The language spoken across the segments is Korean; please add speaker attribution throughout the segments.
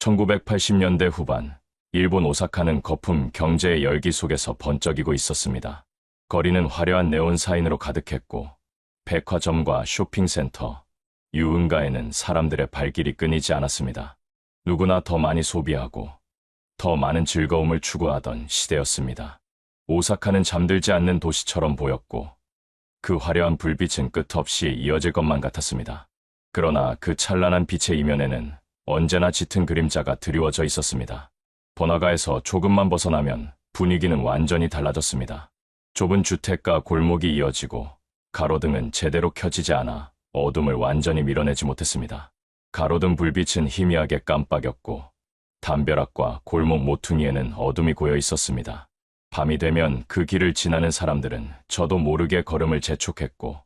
Speaker 1: 1980년대 후반, 일본 오사카는 거품 경제의 열기 속에서 번쩍이고 있었습니다. 거리는 화려한 네온 사인으로 가득했고, 백화점과 쇼핑센터, 유흥가에는 사람들의 발길이 끊이지 않았습니다. 누구나 더 많이 소비하고, 더 많은 즐거움을 추구하던 시대였습니다. 오사카는 잠들지 않는 도시처럼 보였고, 그 화려한 불빛은 끝없이 이어질 것만 같았습니다. 그러나 그 찬란한 빛의 이면에는 언제나 짙은 그림자가 드리워져 있었습니다. 번화가에서 조금만 벗어나면 분위기는 완전히 달라졌습니다. 좁은 주택가 골목이 이어지고 가로등은 제대로 켜지지 않아 어둠을 완전히 밀어내지 못했습니다. 가로등 불빛은 희미하게 깜빡였고 담벼락과 골목 모퉁이에는 어둠이 고여 있었습니다. 밤이 되면 그 길을 지나는 사람들은 저도 모르게 걸음을 재촉했고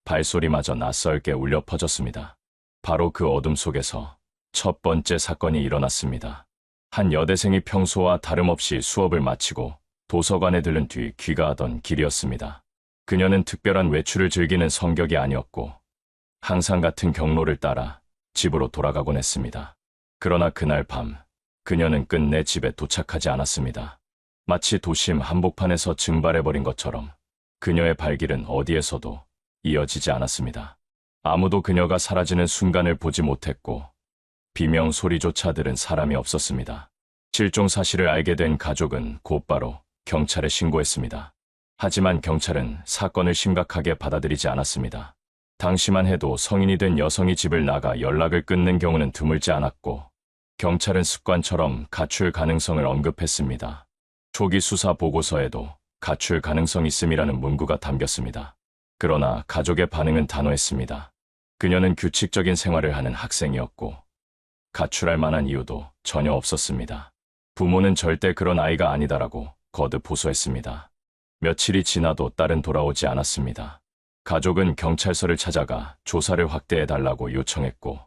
Speaker 1: 발소리마저 낯설게 울려 퍼졌습니다. 바로 그 어둠 속에서 첫 번째 사건이 일어났습니다. 한 여대생이 평소와 다름없이 수업을 마치고 도서관에 들른 뒤 귀가하던 길이었습니다. 그녀는 특별한 외출을 즐기는 성격이 아니었고 항상 같은 경로를 따라 집으로 돌아가곤 했습니다. 그러나 그날 밤 그녀는 끝내 집에 도착하지 않았습니다. 마치 도심 한복판에서 증발해버린 것처럼 그녀의 발길은 어디에서도 이어지지 않았습니다. 아무도 그녀가 사라지는 순간을 보지 못했고 비명 소리조차 들은 사람이 없었습니다. 실종 사실을 알게 된 가족은 곧바로 경찰에 신고했습니다. 하지만 경찰은 사건을 심각하게 받아들이지 않았습니다. 당시만 해도 성인이 된 여성이 집을 나가 연락을 끊는 경우는 드물지 않았고 경찰은 습관처럼 가출 가능성을 언급했습니다. 초기 수사 보고서에도 가출 가능성 있음이라는 문구가 담겼습니다. 그러나 가족의 반응은 단호했습니다. 그녀는 규칙적인 생활을 하는 학생이었고 가출할 만한 이유도 전혀 없었습니다. 부모는 절대 그런 아이가 아니다라고 거듭 호소했습니다. 며칠이 지나도 딸은 돌아오지 않았습니다. 가족은 경찰서를 찾아가 조사를 확대해달라고 요청했고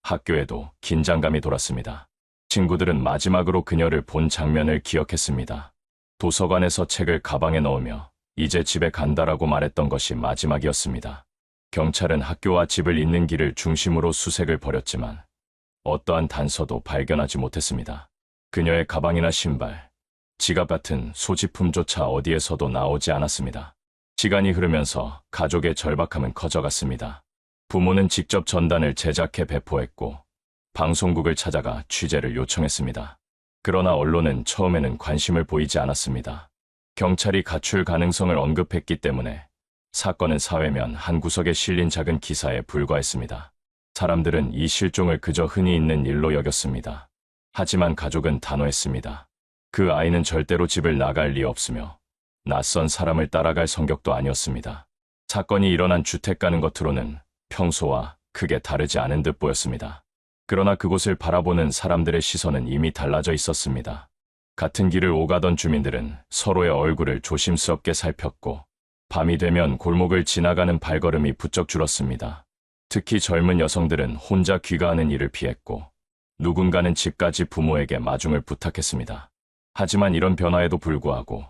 Speaker 1: 학교에도 긴장감이 돌았습니다. 친구들은 마지막으로 그녀를 본 장면을 기억했습니다. 도서관에서 책을 가방에 넣으며 이제 집에 간다라고 말했던 것이 마지막이었습니다. 경찰은 학교와 집을 잇는 길을 중심으로 수색을 벌였지만 어떠한 단서도 발견하지 못했습니다. 그녀의 가방이나 신발, 지갑 같은 소지품조차 어디에서도 나오지 않았습니다. 시간이 흐르면서 가족의 절박함은 커져갔습니다. 부모는 직접 전단을 제작해 배포했고 방송국을 찾아가 취재를 요청했습니다. 그러나 언론은 처음에는 관심을 보이지 않았습니다. 경찰이 가출 가능성을 언급했기 때문에 사건은 사회면 한 구석에 실린 작은 기사에 불과했습니다. 사람들은 이 실종을 그저 흔히 있는 일로 여겼습니다. 하지만 가족은 단호했습니다. 그 아이는 절대로 집을 나갈 리 없으며 낯선 사람을 따라갈 성격도 아니었습니다. 사건이 일어난 주택 가는 겉으로는 평소와 크게 다르지 않은 듯 보였습니다. 그러나 그곳을 바라보는 사람들의 시선은 이미 달라져 있었습니다. 같은 길을 오가던 주민들은 서로의 얼굴을 조심스럽게 살폈고 밤이 되면 골목을 지나가는 발걸음이 부쩍 줄었습니다. 특히 젊은 여성들은 혼자 귀가하는 일을 피했고 누군가는 집까지 부모에게 마중을 부탁했습니다. 하지만 이런 변화에도 불구하고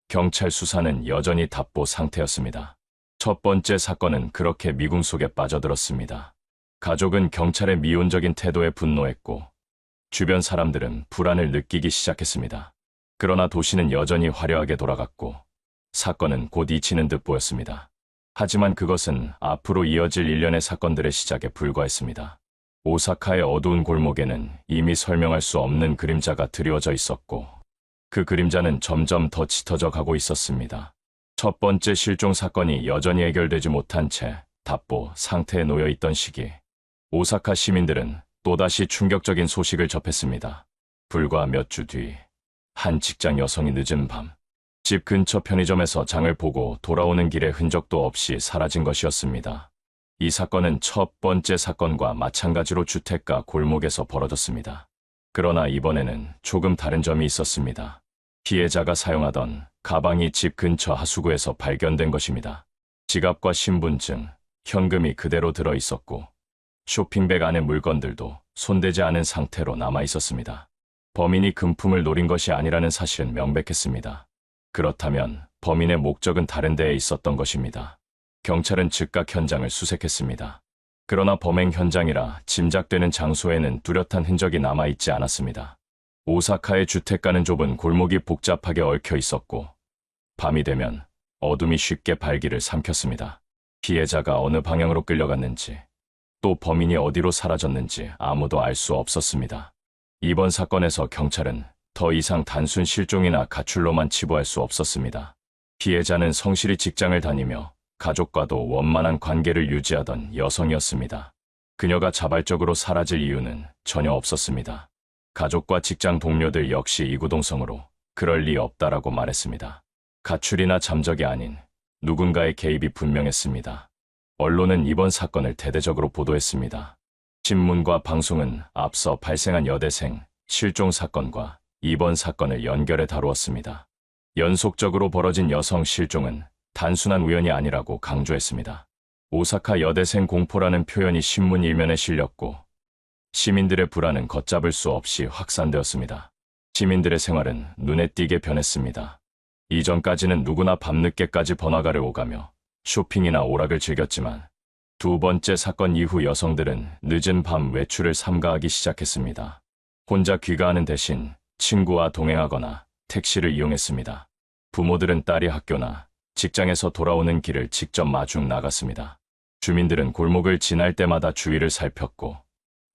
Speaker 1: 경찰 수사는 여전히 답보 상태였습니다. 첫 번째 사건은 그렇게 미궁 속에 빠져들었습니다. 가족은 경찰의 미온적인 태도에 분노했고 주변 사람들은 불안을 느끼기 시작했습니다. 그러나 도시는 여전히 화려하게 돌아갔고 사건은 곧 잊히는 듯 보였습니다. 하지만 그것은 앞으로 이어질 일련의 사건들의 시작에 불과했습니다. 오사카의 어두운 골목에는 이미 설명할 수 없는 그림자가 드리워져 있었고 그 그림자는 점점 더 짙어져 가고 있었습니다. 첫 번째 실종 사건이 여전히 해결되지 못한 채 답보 상태에 놓여 있던 시기 오사카 시민들은 또다시 충격적인 소식을 접했습니다. 불과 몇 주 뒤 한 직장 여성이 늦은 밤 집 근처 편의점에서 장을 보고 돌아오는 길에 흔적도 없이 사라진 것이었습니다. 이 사건은 첫 번째 사건과 마찬가지로 주택가 골목에서 벌어졌습니다. 그러나 이번에는 조금 다른 점이 있었습니다. 피해자가 사용하던 가방이 집 근처 하수구에서 발견된 것입니다. 지갑과 신분증, 현금이 그대로 들어 있었고 쇼핑백 안의 물건들도 손대지 않은 상태로 남아 있었습니다. 범인이 금품을 노린 것이 아니라는 사실은 명백했습니다. 그렇다면 범인의 목적은 다른 데에 있었던 것입니다. 경찰은 즉각 현장을 수색했습니다. 그러나 범행 현장이라 짐작되는 장소에는 뚜렷한 흔적이 남아있지 않았습니다. 오사카의 주택가는 좁은 골목이 복잡하게 얽혀 있었고 밤이 되면 어둠이 쉽게 발길을 삼켰습니다. 피해자가 어느 방향으로 끌려갔는지 또 범인이 어디로 사라졌는지 아무도 알 수 없었습니다. 이번 사건에서 경찰은 더 이상 단순 실종이나 가출로만 치부할 수 없었습니다. 피해자는 성실히 직장을 다니며 가족과도 원만한 관계를 유지하던 여성이었습니다. 그녀가 자발적으로 사라질 이유는 전혀 없었습니다. 가족과 직장 동료들 역시 이구동성으로 그럴 리 없다라고 말했습니다. 가출이나 잠적이 아닌 누군가의 개입이 분명했습니다. 언론은 이번 사건을 대대적으로 보도했습니다. 신문과 방송은 앞서 발생한 여대생 실종 사건과 이번 사건을 연결해 다루었습니다. 연속적으로 벌어진 여성 실종은 단순한 우연이 아니라고 강조했습니다. 오사카 여대생 공포라는 표현이 신문 일면에 실렸고 시민들의 불안은 걷잡을 수 없이 확산되었습니다. 시민들의 생활은 눈에 띄게 변했습니다. 이전까지는 누구나 밤늦게까지 번화가를 오가며 쇼핑이나 오락을 즐겼지만 두 번째 사건 이후 여성들은 늦은 밤 외출을 삼가하기 시작했습니다. 혼자 귀가하는 대신 친구와 동행하거나 택시를 이용했습니다. 부모들은 딸이 학교나 직장에서 돌아오는 길을 직접 마중 나갔습니다. 주민들은 골목을 지날 때마다 주위를 살폈고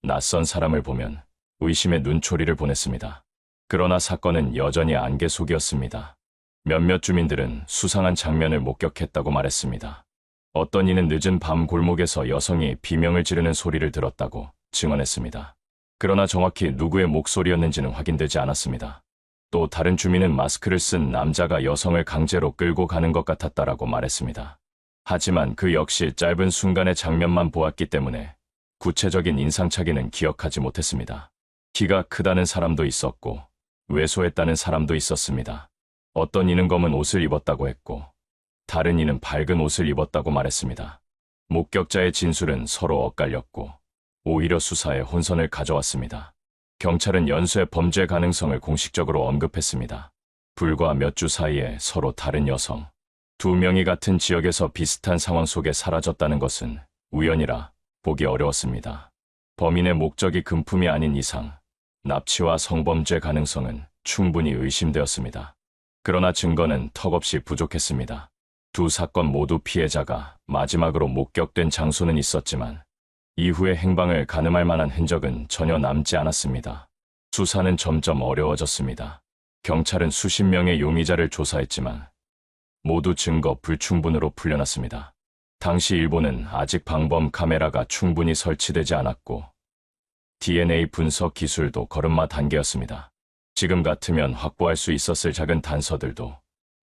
Speaker 1: 낯선 사람을 보면 의심의 눈초리를 보냈습니다. 그러나 사건은 여전히 안개 속이었습니다. 몇몇 주민들은 수상한 장면을 목격했다고 말했습니다. 어떤 이는 늦은 밤 골목에서 여성이 비명을 지르는 소리를 들었다고 증언했습니다. 그러나 정확히 누구의 목소리였는지는 확인되지 않았습니다. 또 다른 주민은 마스크를 쓴 남자가 여성을 강제로 끌고 가는 것 같았다라고 말했습니다. 하지만 그 역시 짧은 순간의 장면만 보았기 때문에 구체적인 인상착의는 기억하지 못했습니다. 키가 크다는 사람도 있었고 왜소했다는 사람도 있었습니다. 어떤 이는 검은 옷을 입었다고 했고 다른 이는 밝은 옷을 입었다고 말했습니다. 목격자의 진술은 서로 엇갈렸고 오히려 수사에 혼선을 가져왔습니다. 경찰은 연쇄 범죄 가능성을 공식적으로 언급했습니다. 불과 몇 주 사이에 서로 다른 여성 두 명이 같은 지역에서 비슷한 상황 속에 사라졌다는 것은 우연이라 보기 어려웠습니다. 범인의 목적이 금품이 아닌 이상 납치와 성범죄 가능성은 충분히 의심되었습니다. 그러나 증거는 턱없이 부족했습니다. 두 사건 모두 피해자가 마지막으로 목격된 장소는 있었지만 이후의 행방을 가늠할 만한 흔적은 전혀 남지 않았습니다. 수사는 점점 어려워졌습니다. 경찰은 수십 명의 용의자를 조사했지만 모두 증거 불충분으로 풀려났습니다. 당시 일본은 아직 방범 카메라가 충분히 설치되지 않았고 DNA 분석 기술도 걸음마 단계였습니다. 지금 같으면 확보할 수 있었을 작은 단서들도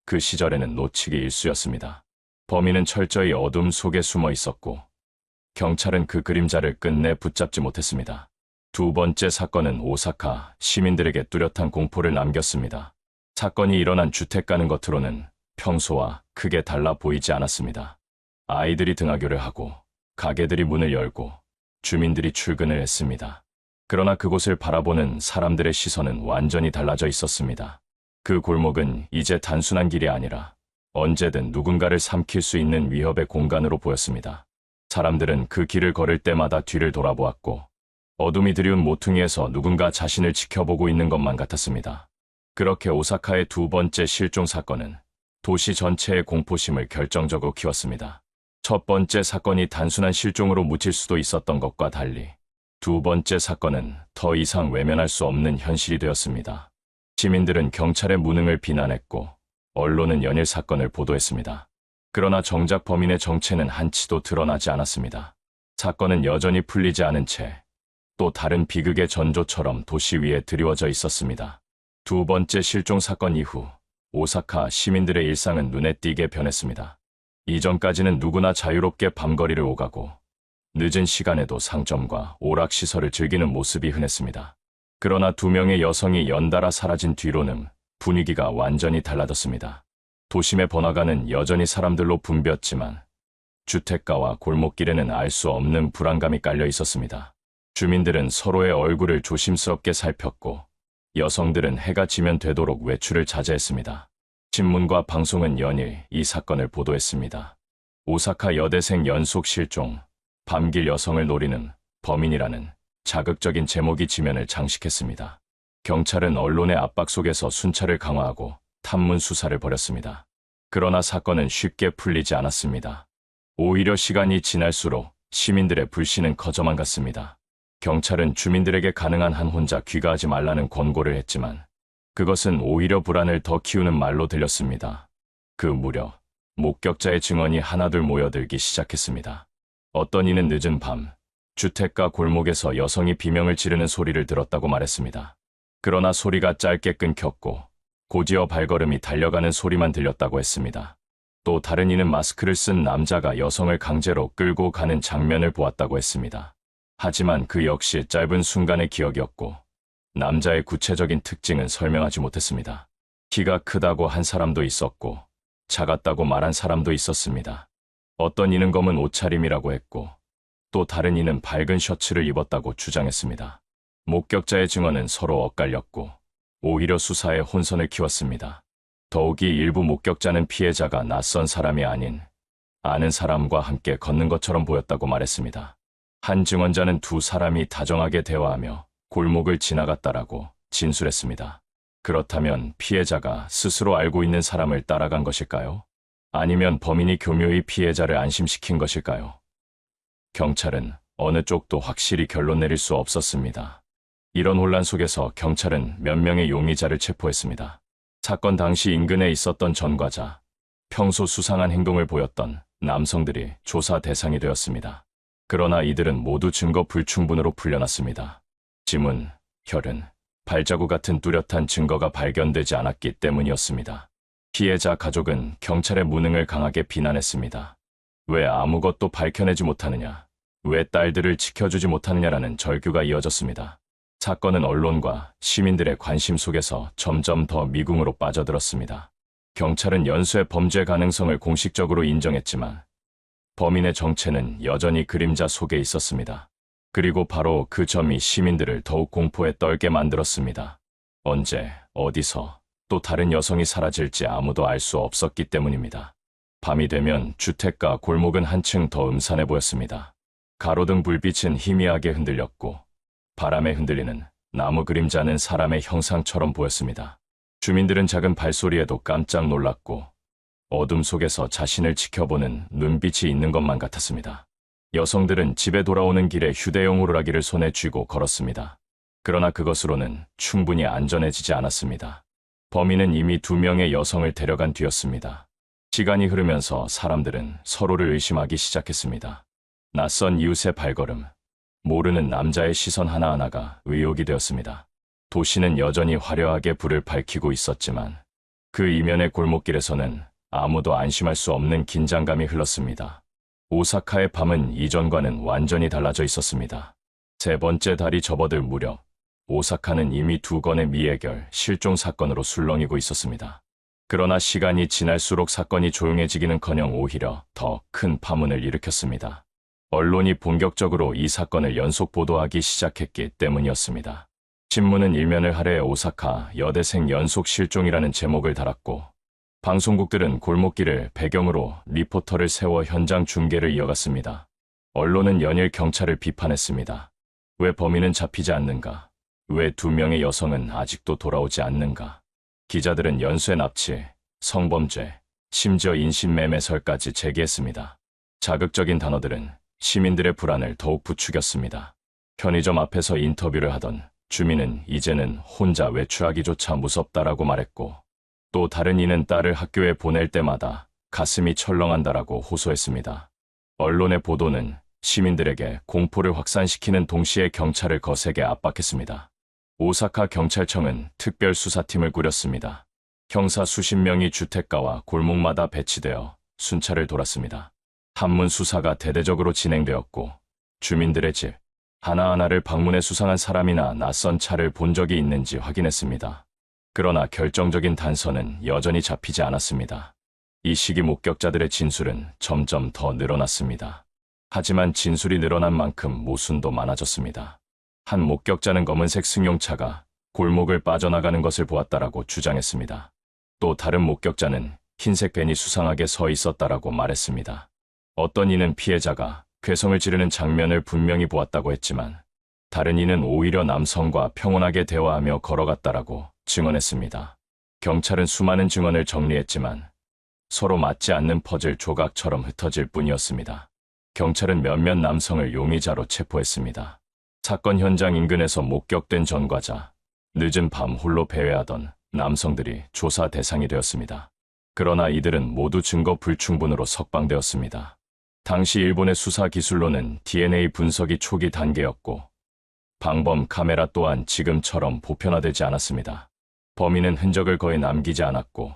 Speaker 1: 그 시절에는 놓치기 일쑤였습니다. 범인은 철저히 어둠 속에 숨어 있었고 경찰은 그 그림자를 끝내 붙잡지 못했습니다. 두 번째 사건은 오사카 시민들에게 뚜렷한 공포를 남겼습니다. 사건이 일어난 주택가는 겉으로는 평소와 크게 달라 보이지 않았습니다. 아이들이 등하교를 하고 가게들이 문을 열고 주민들이 출근을 했습니다. 그러나 그곳을 바라보는 사람들의 시선은 완전히 달라져 있었습니다. 그 골목은 이제 단순한 길이 아니라 언제든 누군가를 삼킬 수 있는 위협의 공간으로 보였습니다. 사람들은 그 길을 걸을 때마다 뒤를 돌아보았고 어둠이 드리운 모퉁이에서 누군가 자신을 지켜보고 있는 것만 같았습니다. 그렇게 오사카의 두 번째 실종 사건은 도시 전체의 공포심을 결정적으로 키웠습니다. 첫 번째 사건이 단순한 실종으로 묻힐 수도 있었던 것과 달리 두 번째 사건은 더 이상 외면할 수 없는 현실이 되었습니다. 시민들은 경찰의 무능을 비난했고 언론은 연일 사건을 보도했습니다. 그러나 정작 범인의 정체는 한치도 드러나지 않았습니다. 사건은 여전히 풀리지 않은 채 또 다른 비극의 전조처럼 도시 위에 드리워져 있었습니다. 두 번째 실종 사건 이후 오사카 시민들의 일상은 눈에 띄게 변했습니다. 이전까지는 누구나 자유롭게 밤거리를 오가고 늦은 시간에도 상점과 오락시설을 즐기는 모습이 흔했습니다. 그러나 두 명의 여성이 연달아 사라진 뒤로는 분위기가 완전히 달라졌습니다. 도심의 번화가는 여전히 사람들로 붐볐지만 주택가와 골목길에는 알 수 없는 불안감이 깔려 있었습니다. 주민들은 서로의 얼굴을 조심스럽게 살폈고 여성들은 해가 지면 되도록 외출을 자제했습니다. 신문과 방송은 연일 이 사건을 보도했습니다. 오사카 여대생 연속 실종, 밤길 여성을 노리는 범인이라는 자극적인 제목이 지면을 장식했습니다. 경찰은 언론의 압박 속에서 순찰을 강화하고 탐문 수사를 벌였습니다. 그러나 사건은 쉽게 풀리지 않았습니다. 오히려 시간이 지날수록 시민들의 불신은 커져만 갔습니다. 경찰은 주민들에게 가능한 한 혼자 귀가하지 말라는 권고를 했지만 그것은 오히려 불안을 더 키우는 말로 들렸습니다. 그 무렵 목격자의 증언이 하나둘 모여들기 시작했습니다. 어떤 이는 늦은 밤 주택가 골목에서 여성이 비명을 지르는 소리를 들었다고 말했습니다. 그러나 소리가 짧게 끊겼고 곧이어 발걸음이 달려가는 소리만 들렸다고 했습니다. 또 다른 이는 마스크를 쓴 남자가 여성을 강제로 끌고 가는 장면을 보았다고 했습니다. 하지만 그 역시 짧은 순간의 기억이었고 남자의 구체적인 특징은 설명하지 못했습니다. 키가 크다고 한 사람도 있었고 작았다고 말한 사람도 있었습니다. 어떤 이는 검은 옷차림이라고 했고 또 다른 이는 밝은 셔츠를 입었다고 주장했습니다. 목격자의 증언은 서로 엇갈렸고 오히려 수사에 혼선을 키웠습니다. 더욱이 일부 목격자는 피해자가 낯선 사람이 아닌 아는 사람과 함께 걷는 것처럼 보였다고 말했습니다. 한 증언자는 두 사람이 다정하게 대화하며 골목을 지나갔다라고 진술했습니다. 그렇다면 피해자가 스스로 알고 있는 사람을 따라간 것일까요? 아니면 범인이 교묘히 피해자를 안심시킨 것일까요? 경찰은 어느 쪽도 확실히 결론 내릴 수 없었습니다. 이런 혼란 속에서 경찰은 몇 명의 용의자를 체포했습니다. 사건 당시 인근에 있었던 전과자, 평소 수상한 행동을 보였던 남성들이 조사 대상이 되었습니다. 그러나 이들은 모두 증거 불충분으로 풀려났습니다. 지문, 혈흔, 발자국 같은 뚜렷한 증거가 발견되지 않았기 때문이었습니다. 피해자 가족은 경찰의 무능을 강하게 비난했습니다. 왜 아무것도 밝혀내지 못하느냐, 왜 딸들을 지켜주지 못하느냐라는 절규가 이어졌습니다. 사건은 언론과 시민들의 관심 속에서 점점 더 미궁으로 빠져들었습니다. 경찰은 연쇄 범죄 가능성을 공식적으로 인정했지만 범인의 정체는 여전히 그림자 속에 있었습니다. 그리고 바로 그 점이 시민들을 더욱 공포에 떨게 만들었습니다. 언제, 어디서 또 다른 여성이 사라질지 아무도 알 수 없었기 때문입니다. 밤이 되면 주택가 골목은 한층 더 음산해 보였습니다. 가로등 불빛은 희미하게 흔들렸고 바람에 흔들리는 나무 그림자는 사람의 형상처럼 보였습니다. 주민들은 작은 발소리에도 깜짝 놀랐고 어둠 속에서 자신을 지켜보는 눈빛이 있는 것만 같았습니다. 여성들은 집에 돌아오는 길에 휴대용 호루라기를 손에 쥐고 걸었습니다. 그러나 그것으로는 충분히 안전해지지 않았습니다. 범인은 이미 2명의 여성을 데려간 뒤였습니다. 시간이 흐르면서 사람들은 서로를 의심하기 시작했습니다. 낯선 이웃의 발걸음, 모르는 남자의 시선 하나하나가 의혹이 되었습니다. 도시는 여전히 화려하게 불을 밝히고 있었지만 그 이면의 골목길에서는 아무도 안심할 수 없는 긴장감이 흘렀습니다. 오사카의 밤은 이전과는 완전히 달라져 있었습니다. 세 번째 달이 접어들 무렵 오사카는 이미 2건의 미해결 실종 사건으로 술렁이고 있었습니다. 그러나 시간이 지날수록 사건이 조용해지기는커녕 오히려 더 큰 파문을 일으켰습니다. 언론이 본격적으로 이 사건을 연속 보도하기 시작했기 때문이었습니다. 신문은 일면을 할애해 오사카 여대생 연속 실종이라는 제목을 달았고 방송국들은 골목길을 배경으로 리포터를 세워 현장 중계를 이어갔습니다. 언론은 연일 경찰을 비판했습니다. 왜 범인은 잡히지 않는가? 왜 2명의 여성은 아직도 돌아오지 않는가? 기자들은 연쇄 납치, 성범죄, 심지어 인신매매설까지 제기했습니다. 자극적인 단어들은 시민들의 불안을 더욱 부추겼습니다. 편의점 앞에서 인터뷰를 하던 주민은 이제는 혼자 외출하기조차 무섭다라고 말했고 또 다른 이는 딸을 학교에 보낼 때마다 가슴이 철렁한다라고 호소했습니다. 언론의 보도는 시민들에게 공포를 확산시키는 동시에 경찰을 거세게 압박했습니다. 오사카 경찰청은 특별수사팀을 꾸렸습니다. 형사 수십 명이 주택가와 골목마다 배치되어 순찰을 돌았습니다. 탐문 수사가 대대적으로 진행되었고 주민들의 집 하나하나를 방문해 수상한 사람이나 낯선 차를 본 적이 있는지 확인했습니다. 그러나 결정적인 단서는 여전히 잡히지 않았습니다. 이 시기 목격자들의 진술은 점점 더 늘어났습니다. 하지만 진술이 늘어난 만큼 모순도 많아졌습니다. 한 목격자는 검은색 승용차가 골목을 빠져나가는 것을 보았다라고 주장했습니다. 또 다른 목격자는 흰색 밴이 수상하게 서 있었다라고 말했습니다. 어떤 이는 피해자가 괴성을 지르는 장면을 분명히 보았다고 했지만 다른 이는 오히려 남성과 평온하게 대화하며 걸어갔다라고 증언했습니다. 경찰은 수많은 증언을 정리했지만 서로 맞지 않는 퍼즐 조각처럼 흩어질 뿐이었습니다. 경찰은 몇몇 남성을 용의자로 체포했습니다. 사건 현장 인근에서 목격된 전과자, 늦은 밤 홀로 배회하던 남성들이 조사 대상이 되었습니다. 그러나 이들은 모두 증거 불충분으로 석방되었습니다. 당시 일본의 수사 기술로는 DNA 분석이 초기 단계였고 방범 카메라 또한 지금처럼 보편화되지 않았습니다. 범인은 흔적을 거의 남기지 않았고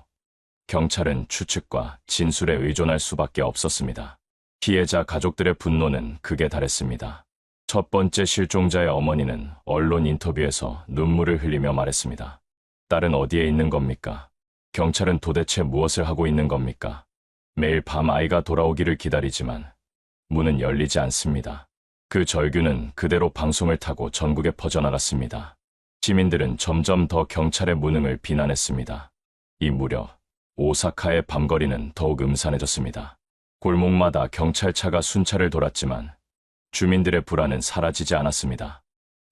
Speaker 1: 경찰은 추측과 진술에 의존할 수밖에 없었습니다. 피해자 가족들의 분노는 극에 달했습니다. 첫 번째 실종자의 어머니는 언론 인터뷰에서 눈물을 흘리며 말했습니다. 딸은 어디에 있는 겁니까? 경찰은 도대체 무엇을 하고 있는 겁니까? 매일 밤 아이가 돌아오기를 기다리지만 문은 열리지 않습니다. 그 절규는 그대로 방송을 타고 전국에 퍼져나갔습니다. 시민들은 점점 더 경찰의 무능을 비난했습니다. 이 무렵 오사카의 밤거리는 더욱 음산해졌습니다. 골목마다 경찰차가 순찰을 돌았지만 주민들의 불안은 사라지지 않았습니다.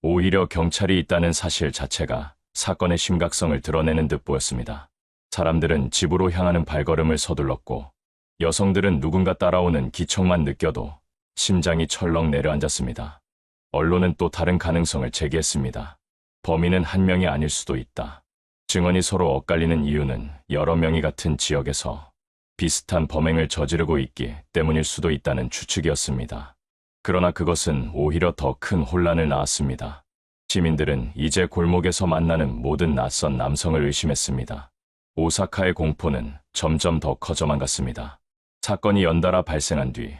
Speaker 1: 오히려 경찰이 있다는 사실 자체가 사건의 심각성을 드러내는 듯 보였습니다. 사람들은 집으로 향하는 발걸음을 서둘렀고 여성들은 누군가 따라오는 기척만 느껴도 심장이 철렁 내려앉았습니다. 언론은 또 다른 가능성을 제기했습니다. 범인은 한 명이 아닐 수도 있다. 증언이 서로 엇갈리는 이유는 여러 명이 같은 지역에서 비슷한 범행을 저지르고 있기 때문일 수도 있다는 추측이었습니다. 그러나 그것은 오히려 더 큰 혼란을 낳았습니다. 시민들은 이제 골목에서 만나는 모든 낯선 남성을 의심했습니다. 오사카의 공포는 점점 더 커져만 갔습니다. 사건이 연달아 발생한 뒤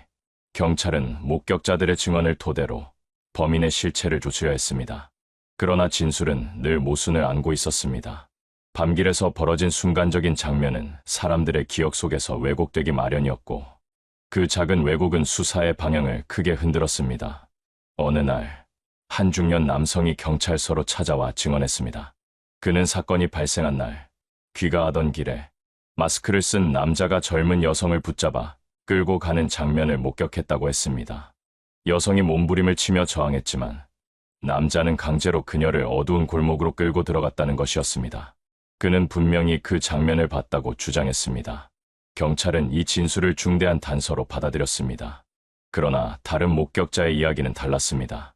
Speaker 1: 경찰은 목격자들의 증언을 토대로 범인의 실체를 조사해야 했습니다. 그러나 진술은 늘 모순을 안고 있었습니다. 밤길에서 벌어진 순간적인 장면은 사람들의 기억 속에서 왜곡되기 마련이었고 그 작은 왜곡은 수사의 방향을 크게 흔들었습니다. 어느 날 한 중년 남성이 경찰서로 찾아와 증언했습니다. 그는 사건이 발생한 날 귀가하던 길에 마스크를 쓴 남자가 젊은 여성을 붙잡아 끌고 가는 장면을 목격했다고 했습니다. 여성이 몸부림을 치며 저항했지만 남자는 강제로 그녀를 어두운 골목으로 끌고 들어갔다는 것이었습니다. 그는 분명히 그 장면을 봤다고 주장했습니다. 경찰은 이 진술을 중대한 단서로 받아들였습니다. 그러나 다른 목격자의 이야기는 달랐습니다.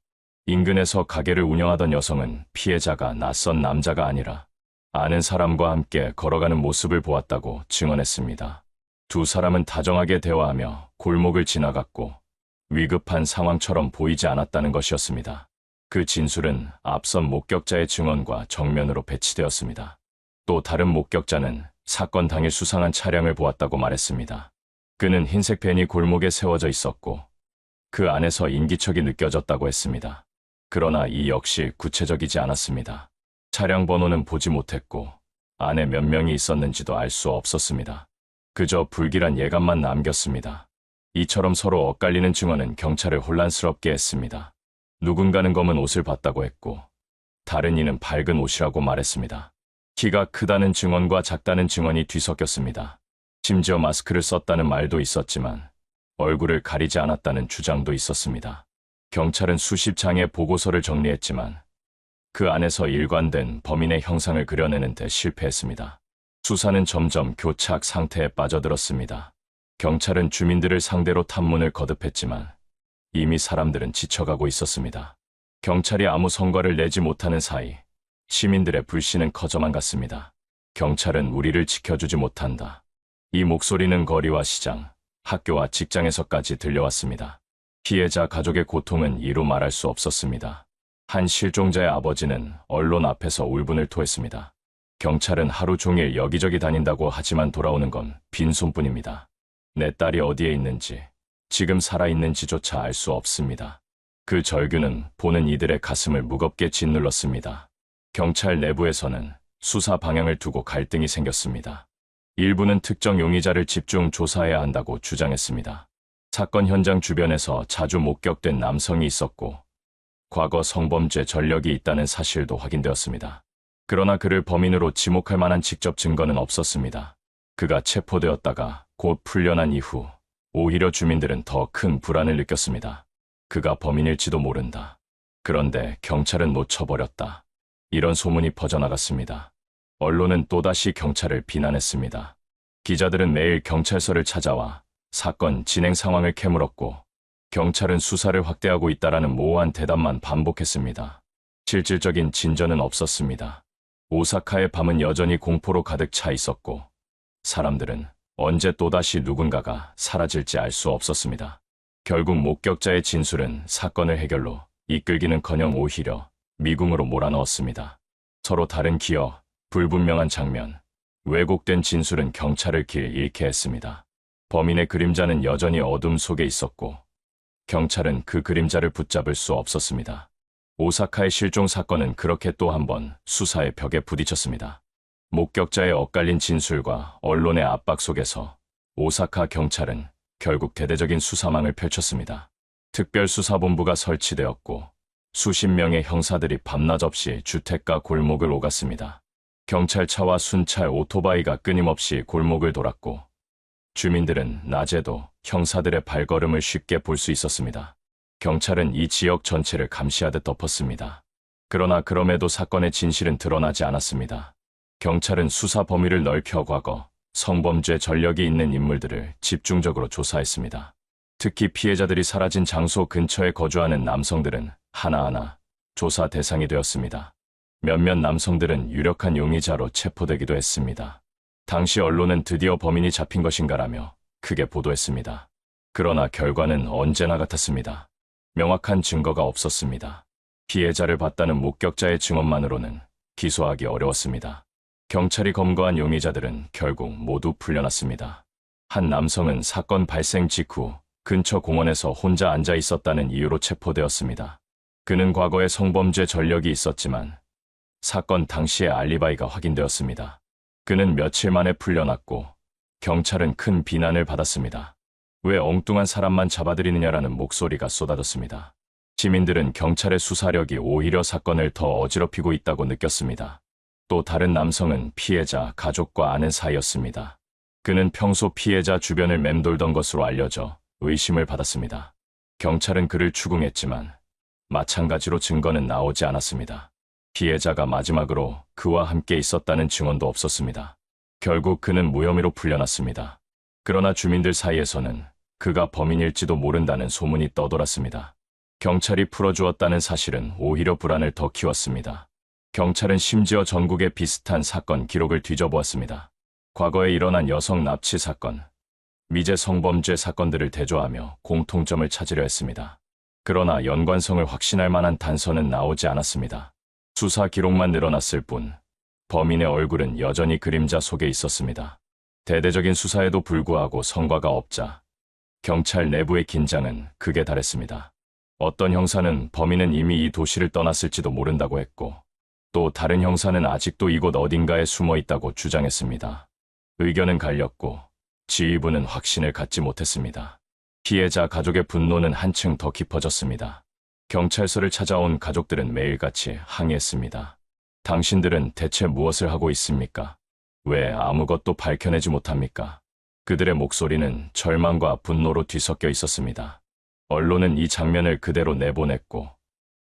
Speaker 1: 인근에서 가게를 운영하던 여성은 피해자가 낯선 남자가 아니라 아는 사람과 함께 걸어가는 모습을 보았다고 증언했습니다. 두 사람은 다정하게 대화하며 골목을 지나갔고 위급한 상황처럼 보이지 않았다는 것이었습니다. 그 진술은 앞선 목격자의 증언과 정면으로 배치되었습니다. 또 다른 목격자는 사건 당일 수상한 차량을 보았다고 말했습니다. 그는 흰색 밴이 골목에 세워져 있었고 그 안에서 인기척이 느껴졌다고 했습니다. 그러나 이 역시 구체적이지 않았습니다. 차량 번호는 보지 못했고 안에 몇 명이 있었는지도 알 수 없었습니다. 그저 불길한 예감만 남겼습니다. 이처럼 서로 엇갈리는 증언은 경찰을 혼란스럽게 했습니다. 누군가는 검은 옷을 봤다고 했고 다른 이는 밝은 옷이라고 말했습니다. 키가 크다는 증언과 작다는 증언이 뒤섞였습니다. 심지어 마스크를 썼다는 말도 있었지만 얼굴을 가리지 않았다는 주장도 있었습니다. 경찰은 수십 장의 보고서를 정리했지만 그 안에서 일관된 범인의 형상을 그려내는 데 실패했습니다. 수사는 점점 교착 상태에 빠져들었습니다. 경찰은 주민들을 상대로 탐문을 거듭했지만 이미 사람들은 지쳐가고 있었습니다. 경찰이 아무 성과를 내지 못하는 사이 시민들의 불신은 커져만 갔습니다. 경찰은 우리를 지켜주지 못한다. 이 목소리는 거리와 시장, 학교와 직장에서까지 들려왔습니다. 피해자 가족의 고통은 이루 말할 수 없었습니다. 한 실종자의 아버지는 언론 앞에서 울분을 토했습니다. 경찰은 하루 종일 여기저기 다닌다고 하지만 돌아오는 건 빈손뿐입니다. 내 딸이 어디에 있는지, 지금 살아있는지조차 알 수 없습니다. 그 절규는 보는 이들의 가슴을 무겁게 짓눌렀습니다. 경찰 내부에서는 수사 방향을 두고 갈등이 생겼습니다. 일부는 특정 용의자를 집중 조사해야 한다고 주장했습니다. 사건 현장 주변에서 자주 목격된 남성이 있었고 과거 성범죄 전력이 있다는 사실도 확인되었습니다. 그러나 그를 범인으로 지목할 만한 직접 증거는 없었습니다. 그가 체포되었다가 곧 풀려난 이후 오히려 주민들은 더 큰 불안을 느꼈습니다. 그가 범인일지도 모른다. 그런데 경찰은 놓쳐버렸다. 이런 소문이 퍼져나갔습니다. 언론은 또다시 경찰을 비난했습니다. 기자들은 매일 경찰서를 찾아와 사건 진행 상황을 캐물었고, 경찰은 수사를 확대하고 있다라는 모호한 대답만 반복했습니다. 실질적인 진전은 없었습니다. 오사카의 밤은 여전히 공포로 가득 차 있었고, 사람들은 언제 또다시 누군가가 사라질지 알 수 없었습니다. 결국 목격자의 진술은 사건을 해결로 이끌기는커녕 오히려 미궁으로 몰아넣었습니다. 서로 다른 기억, 불분명한 장면, 왜곡된 진술은 경찰을 길 잃게 했습니다. 범인의 그림자는 여전히 어둠 속에 있었고, 경찰은 그 그림자를 붙잡을 수 없었습니다. 오사카의 실종 사건은 그렇게 또 한 번 수사의 벽에 부딪혔습니다. 목격자의 엇갈린 진술과 언론의 압박 속에서 오사카 경찰은 결국 대대적인 수사망을 펼쳤습니다. 특별수사본부가 설치되었고, 수십 명의 형사들이 밤낮 없이 주택가 골목을 오갔습니다. 경찰차와 순찰 오토바이가 끊임없이 골목을 돌았고, 주민들은 낮에도 형사들의 발걸음을 쉽게 볼 수 있었습니다. 경찰은 이 지역 전체를 감시하듯 덮었습니다. 그러나 그럼에도 사건의 진실은 드러나지 않았습니다. 경찰은 수사 범위를 넓혀 과거 성범죄 전력이 있는 인물들을 집중적으로 조사했습니다. 특히 피해자들이 사라진 장소 근처에 거주하는 남성들은 하나하나 조사 대상이 되었습니다. 몇몇 남성들은 유력한 용의자로 체포되기도 했습니다. 당시 언론은 드디어 범인이 잡힌 것인가라며 크게 보도했습니다. 그러나 결과는 언제나 같았습니다. 명확한 증거가 없었습니다. 피해자를 봤다는 목격자의 증언만으로는 기소하기 어려웠습니다. 경찰이 검거한 용의자들은 결국 모두 풀려났습니다. 한 남성은 사건 발생 직후 근처 공원에서 혼자 앉아 있었다는 이유로 체포되었습니다. 그는 과거에 성범죄 전력이 있었지만 사건 당시의 알리바이가 확인되었습니다. 그는 며칠 만에 풀려났고, 경찰은 큰 비난을 받았습니다. 왜 엉뚱한 사람만 잡아들이느냐라는 목소리가 쏟아졌습니다. 시민들은 경찰의 수사력이 오히려 사건을 더 어지럽히고 있다고 느꼈습니다. 또 다른 남성은 피해자 가족과 아는 사이였습니다. 그는 평소 피해자 주변을 맴돌던 것으로 알려져 의심을 받았습니다. 경찰은 그를 추궁했지만 마찬가지로 증거는 나오지 않았습니다. 피해자가 마지막으로 그와 함께 있었다는 증언도 없었습니다. 결국 그는 무혐의로 풀려났습니다. 그러나 주민들 사이에서는 그가 범인일지도 모른다는 소문이 떠돌았습니다. 경찰이 풀어주었다는 사실은 오히려 불안을 더 키웠습니다. 경찰은 심지어 전국의 비슷한 사건 기록을 뒤져보았습니다. 과거에 일어난 여성 납치 사건, 미제 성범죄 사건들을 대조하며 공통점을 찾으려 했습니다. 그러나 연관성을 확신할 만한 단서는 나오지 않았습니다. 수사 기록만 늘어났을 뿐 범인의 얼굴은 여전히 그림자 속에 있었습니다. 대대적인 수사에도 불구하고 성과가 없자 경찰 내부의 긴장은 극에 달했습니다. 어떤 형사는 범인은 이미 이 도시를 떠났을지도 모른다고 했고, 또 다른 형사는 아직도 이곳 어딘가에 숨어 있다고 주장했습니다. 의견은 갈렸고 지휘부는 확신을 갖지 못했습니다. 피해자 가족의 분노는 한층 더 깊어졌습니다. 경찰서를 찾아온 가족들은 매일같이 항의했습니다. 당신들은 대체 무엇을 하고 있습니까? 왜 아무것도 밝혀내지 못합니까? 그들의 목소리는 절망과 분노로 뒤섞여 있었습니다. 언론은 이 장면을 그대로 내보냈고,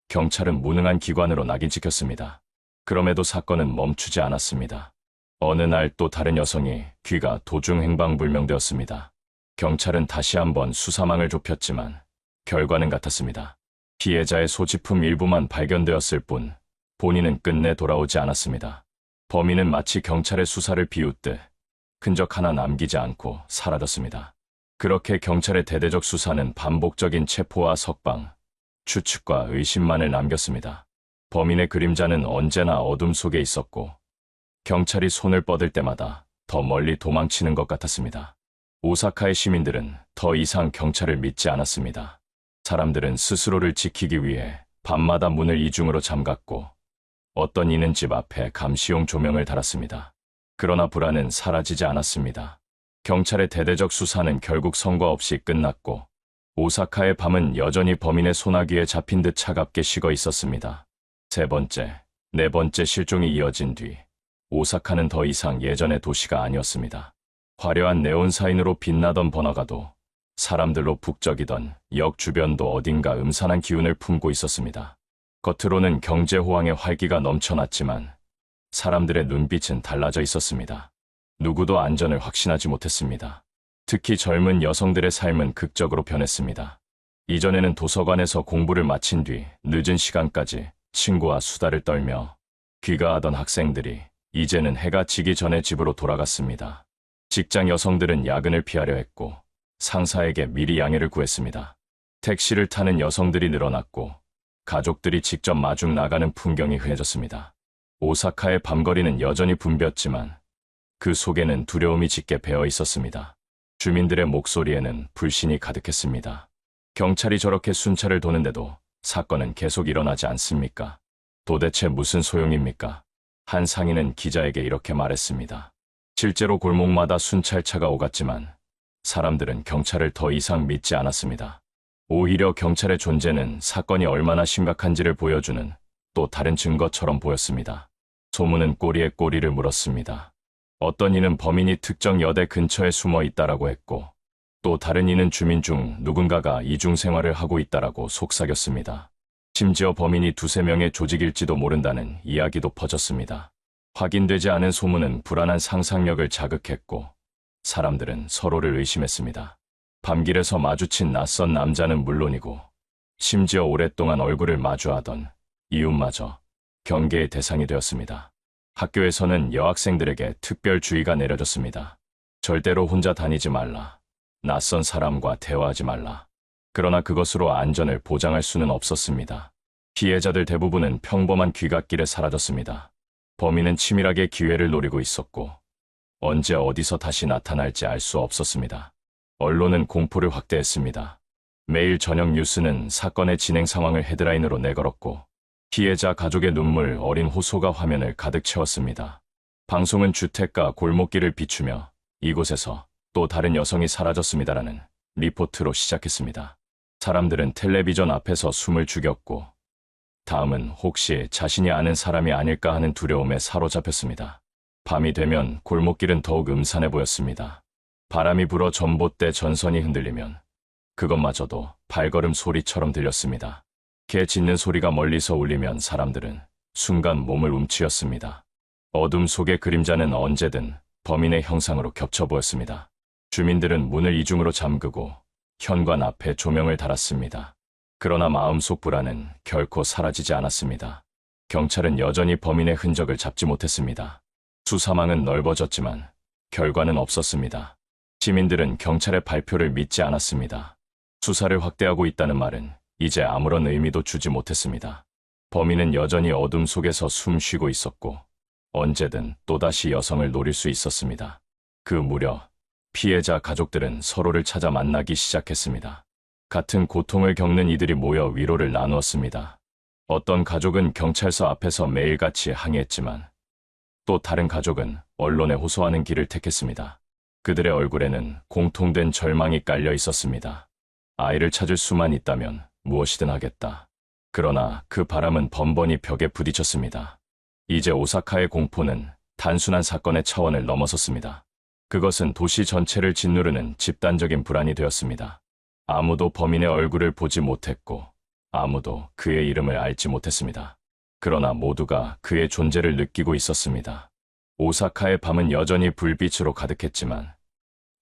Speaker 1: 경찰은 무능한 기관으로 낙인 찍혔습니다. 그럼에도 사건은 멈추지 않았습니다. 어느 날 또 다른 여성이 귀가 도중행방불명되었습니다. 경찰은 다시 한번 수사망을 좁혔지만 결과는 같았습니다. 피해자의 소지품 일부만 발견되었을 뿐 본인은 끝내 돌아오지 않았습니다. 범인은 마치 경찰의 수사를 비웃듯 흔적 하나 남기지 않고 사라졌습니다. 그렇게 경찰의 대대적 수사는 반복적인 체포와 석방, 추측과 의심만을 남겼습니다. 범인의 그림자는 언제나 어둠 속에 있었고, 경찰이 손을 뻗을 때마다 더 멀리 도망치는 것 같았습니다. 오사카의 시민들은 더 이상 경찰을 믿지 않았습니다. 사람들은 스스로를 지키기 위해 밤마다 문을 이중으로 잠갔고, 어떤 이는 집 앞에 감시용 조명을 달았습니다. 그러나 불안은 사라지지 않았습니다. 경찰의 대대적 수사는 결국 성과 없이 끝났고, 오사카의 밤은 여전히 범인의 소나기에 잡힌 듯 차갑게 식어 있었습니다. 세 번째, 네 번째 실종이 이어진 뒤 오사카는 더 이상 예전의 도시가 아니었습니다. 화려한 네온 사인으로 빛나던 번화가도 사람들로 북적이던 역 주변도 어딘가 음산한 기운을 품고 있었습니다. 겉으로는 경제 호황의 활기가 넘쳐났지만 사람들의 눈빛은 달라져 있었습니다. 누구도 안전을 확신하지 못했습니다. 특히 젊은 여성들의 삶은 극적으로 변했습니다. 이전에는 도서관에서 공부를 마친 뒤 늦은 시간까지 친구와 수다를 떨며 귀가하던 학생들이 이제는 해가 지기 전에 집으로 돌아갔습니다. 직장 여성들은 야근을 피하려 했고 상사에게 미리 양해를 구했습니다. 택시를 타는 여성들이 늘어났고 가족들이 직접 마중 나가는 풍경이 흔해졌습니다. 오사카의 밤거리는 여전히 붐볐지만 그 속에는 두려움이 짙게 배어 있었습니다. 주민들의 목소리에는 불신이 가득했습니다. 경찰이 저렇게 순찰을 도는데도 사건은 계속 일어나지 않습니까? 도대체 무슨 소용입니까? 한 상인은 기자에게 이렇게 말했습니다. 실제로 골목마다 순찰차가 오갔지만 사람들은 경찰을 더 이상 믿지 않았습니다. 오히려 경찰의 존재는 사건이 얼마나 심각한지를 보여주는 또 다른 증거처럼 보였습니다. 소문은 꼬리에 꼬리를 물었습니다. 어떤 이는 범인이 특정 여대 근처에 숨어 있다라고 했고 또 다른 이는 주민 중 누군가가 이중 생활을 하고 있다라고 속삭였습니다. 심지어 범인이 두세 명의 조직일지도 모른다는 이야기도 퍼졌습니다. 확인되지 않은 소문은 불안한 상상력을 자극했고 사람들은 서로를 의심했습니다. 밤길에서 마주친 낯선 남자는 물론이고 심지어 오랫동안 얼굴을 마주하던 이웃마저 경계의 대상이 되었습니다. 학교에서는 여학생들에게 특별 주의가 내려졌습니다. 절대로 혼자 다니지 말라. 낯선 사람과 대화하지 말라. 그러나 그것으로 안전을 보장할 수는 없었습니다. 피해자들 대부분은 평범한 귀갓길에 사라졌습니다. 범인은 치밀하게 기회를 노리고 있었고 언제 어디서 다시 나타날지 알 수 없었습니다. 언론은 공포를 확대했습니다. 매일 저녁 뉴스는 사건의 진행 상황을 헤드라인으로 내걸었고 피해자 가족의 눈물 어린 호소가 화면을 가득 채웠습니다. 방송은 주택가 골목길을 비추며 이곳에서 또 다른 여성이 사라졌습니다라는 리포트로 시작했습니다. 사람들은 텔레비전 앞에서 숨을 죽였고 다음은 혹시 자신이 아는 사람이 아닐까 하는 두려움에 사로잡혔습니다. 밤이 되면 골목길은 더욱 음산해 보였습니다. 바람이 불어 전봇대 전선이 흔들리면 그것마저도 발걸음 소리처럼 들렸습니다. 개 짖는 소리가 멀리서 울리면 사람들은 순간 몸을 움츠렸습니다. 어둠 속의 그림자는 언제든 범인의 형상으로 겹쳐 보였습니다. 주민들은 문을 이중으로 잠그고 현관 앞에 조명을 달았습니다. 그러나 마음속 불안은 결코 사라지지 않았습니다. 경찰은 여전히 범인의 흔적을 잡지 못했습니다. 수사망은 넓어졌지만 결과는 없었습니다. 시민들은 경찰의 발표를 믿지 않았습니다. 수사를 확대하고 있다는 말은 이제 아무런 의미도 주지 못했습니다. 범인은 여전히 어둠 속에서 숨 쉬고 있었고 언제든 또다시 여성을 노릴 수 있었습니다. 그 무렵 피해자 가족들은 서로를 찾아 만나기 시작했습니다. 같은 고통을 겪는 이들이 모여 위로를 나누었습니다. 어떤 가족은 경찰서 앞에서 매일같이 항의했지만 또 다른 가족은 언론에 호소하는 길을 택했습니다. 그들의 얼굴에는 공통된 절망이 깔려 있었습니다. 아이를 찾을 수만 있다면 무엇이든 하겠다. 그러나 그 바람은 번번이 벽에 부딪혔습니다. 이제 오사카의 공포는 단순한 사건의 차원을 넘어섰습니다. 그것은 도시 전체를 짓누르는 집단적인 불안이 되었습니다. 아무도 범인의 얼굴을 보지 못했고 아무도 그의 이름을 알지 못했습니다. 그러나 모두가 그의 존재를 느끼고 있었습니다. 오사카의 밤은 여전히 불빛으로 가득했지만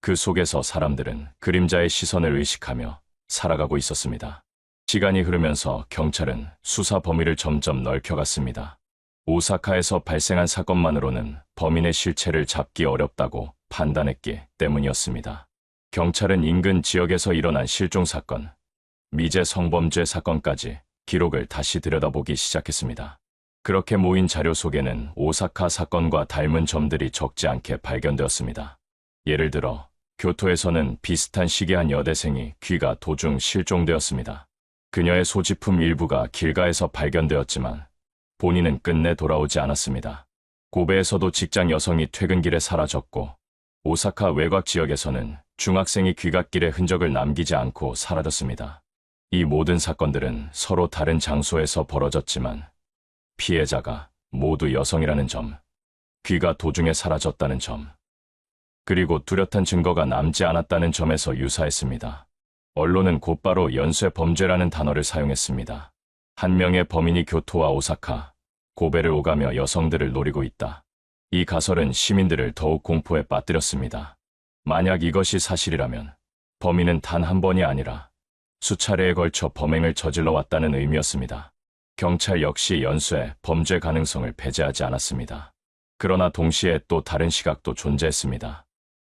Speaker 1: 그 속에서 사람들은 그림자의 시선을 의식하며 살아가고 있었습니다. 시간이 흐르면서 경찰은 수사 범위를 점점 넓혀갔습니다. 오사카에서 발생한 사건만으로는 범인의 실체를 잡기 어렵다고 판단했기 때문이었습니다. 경찰은 인근 지역에서 일어난 실종 사건, 미제 성범죄 사건까지 기록을 다시 들여다보기 시작했습니다. 그렇게 모인 자료 속에는 오사카 사건과 닮은 점들이 적지 않게 발견되었습니다. 예를 들어 교토에서는 비슷한 시기의 한 여대생이 귀가 도중 실종되었습니다. 그녀의 소지품 일부가 길가에서 발견되었지만 본인은 끝내 돌아오지 않았습니다. 고베에서도 직장 여성이 퇴근길에 사라졌고 오사카 외곽 지역에서는 중학생이 귀갓길에 흔적을 남기지 않고 사라졌습니다. 이 모든 사건들은 서로 다른 장소에서 벌어졌지만 피해자가 모두 여성이라는 점, 귀가 도중에 사라졌다는 점, 그리고 뚜렷한 증거가 남지 않았다는 점에서 유사했습니다. 언론은 곧바로 연쇄 범죄라는 단어를 사용했습니다. 한 명의 범인이 교토와 오사카, 고베를 오가며 여성들을 노리고 있다. 이 가설은 시민들을 더욱 공포에 빠뜨렸습니다. 만약 이것이 사실이라면 범인은 단 한 번이 아니라 수차례에 걸쳐 범행을 저질러 왔다는 의미였습니다. 경찰 역시 연쇄 범죄 가능성을 배제하지 않았습니다. 그러나 동시에 또 다른 시각도 존재했습니다.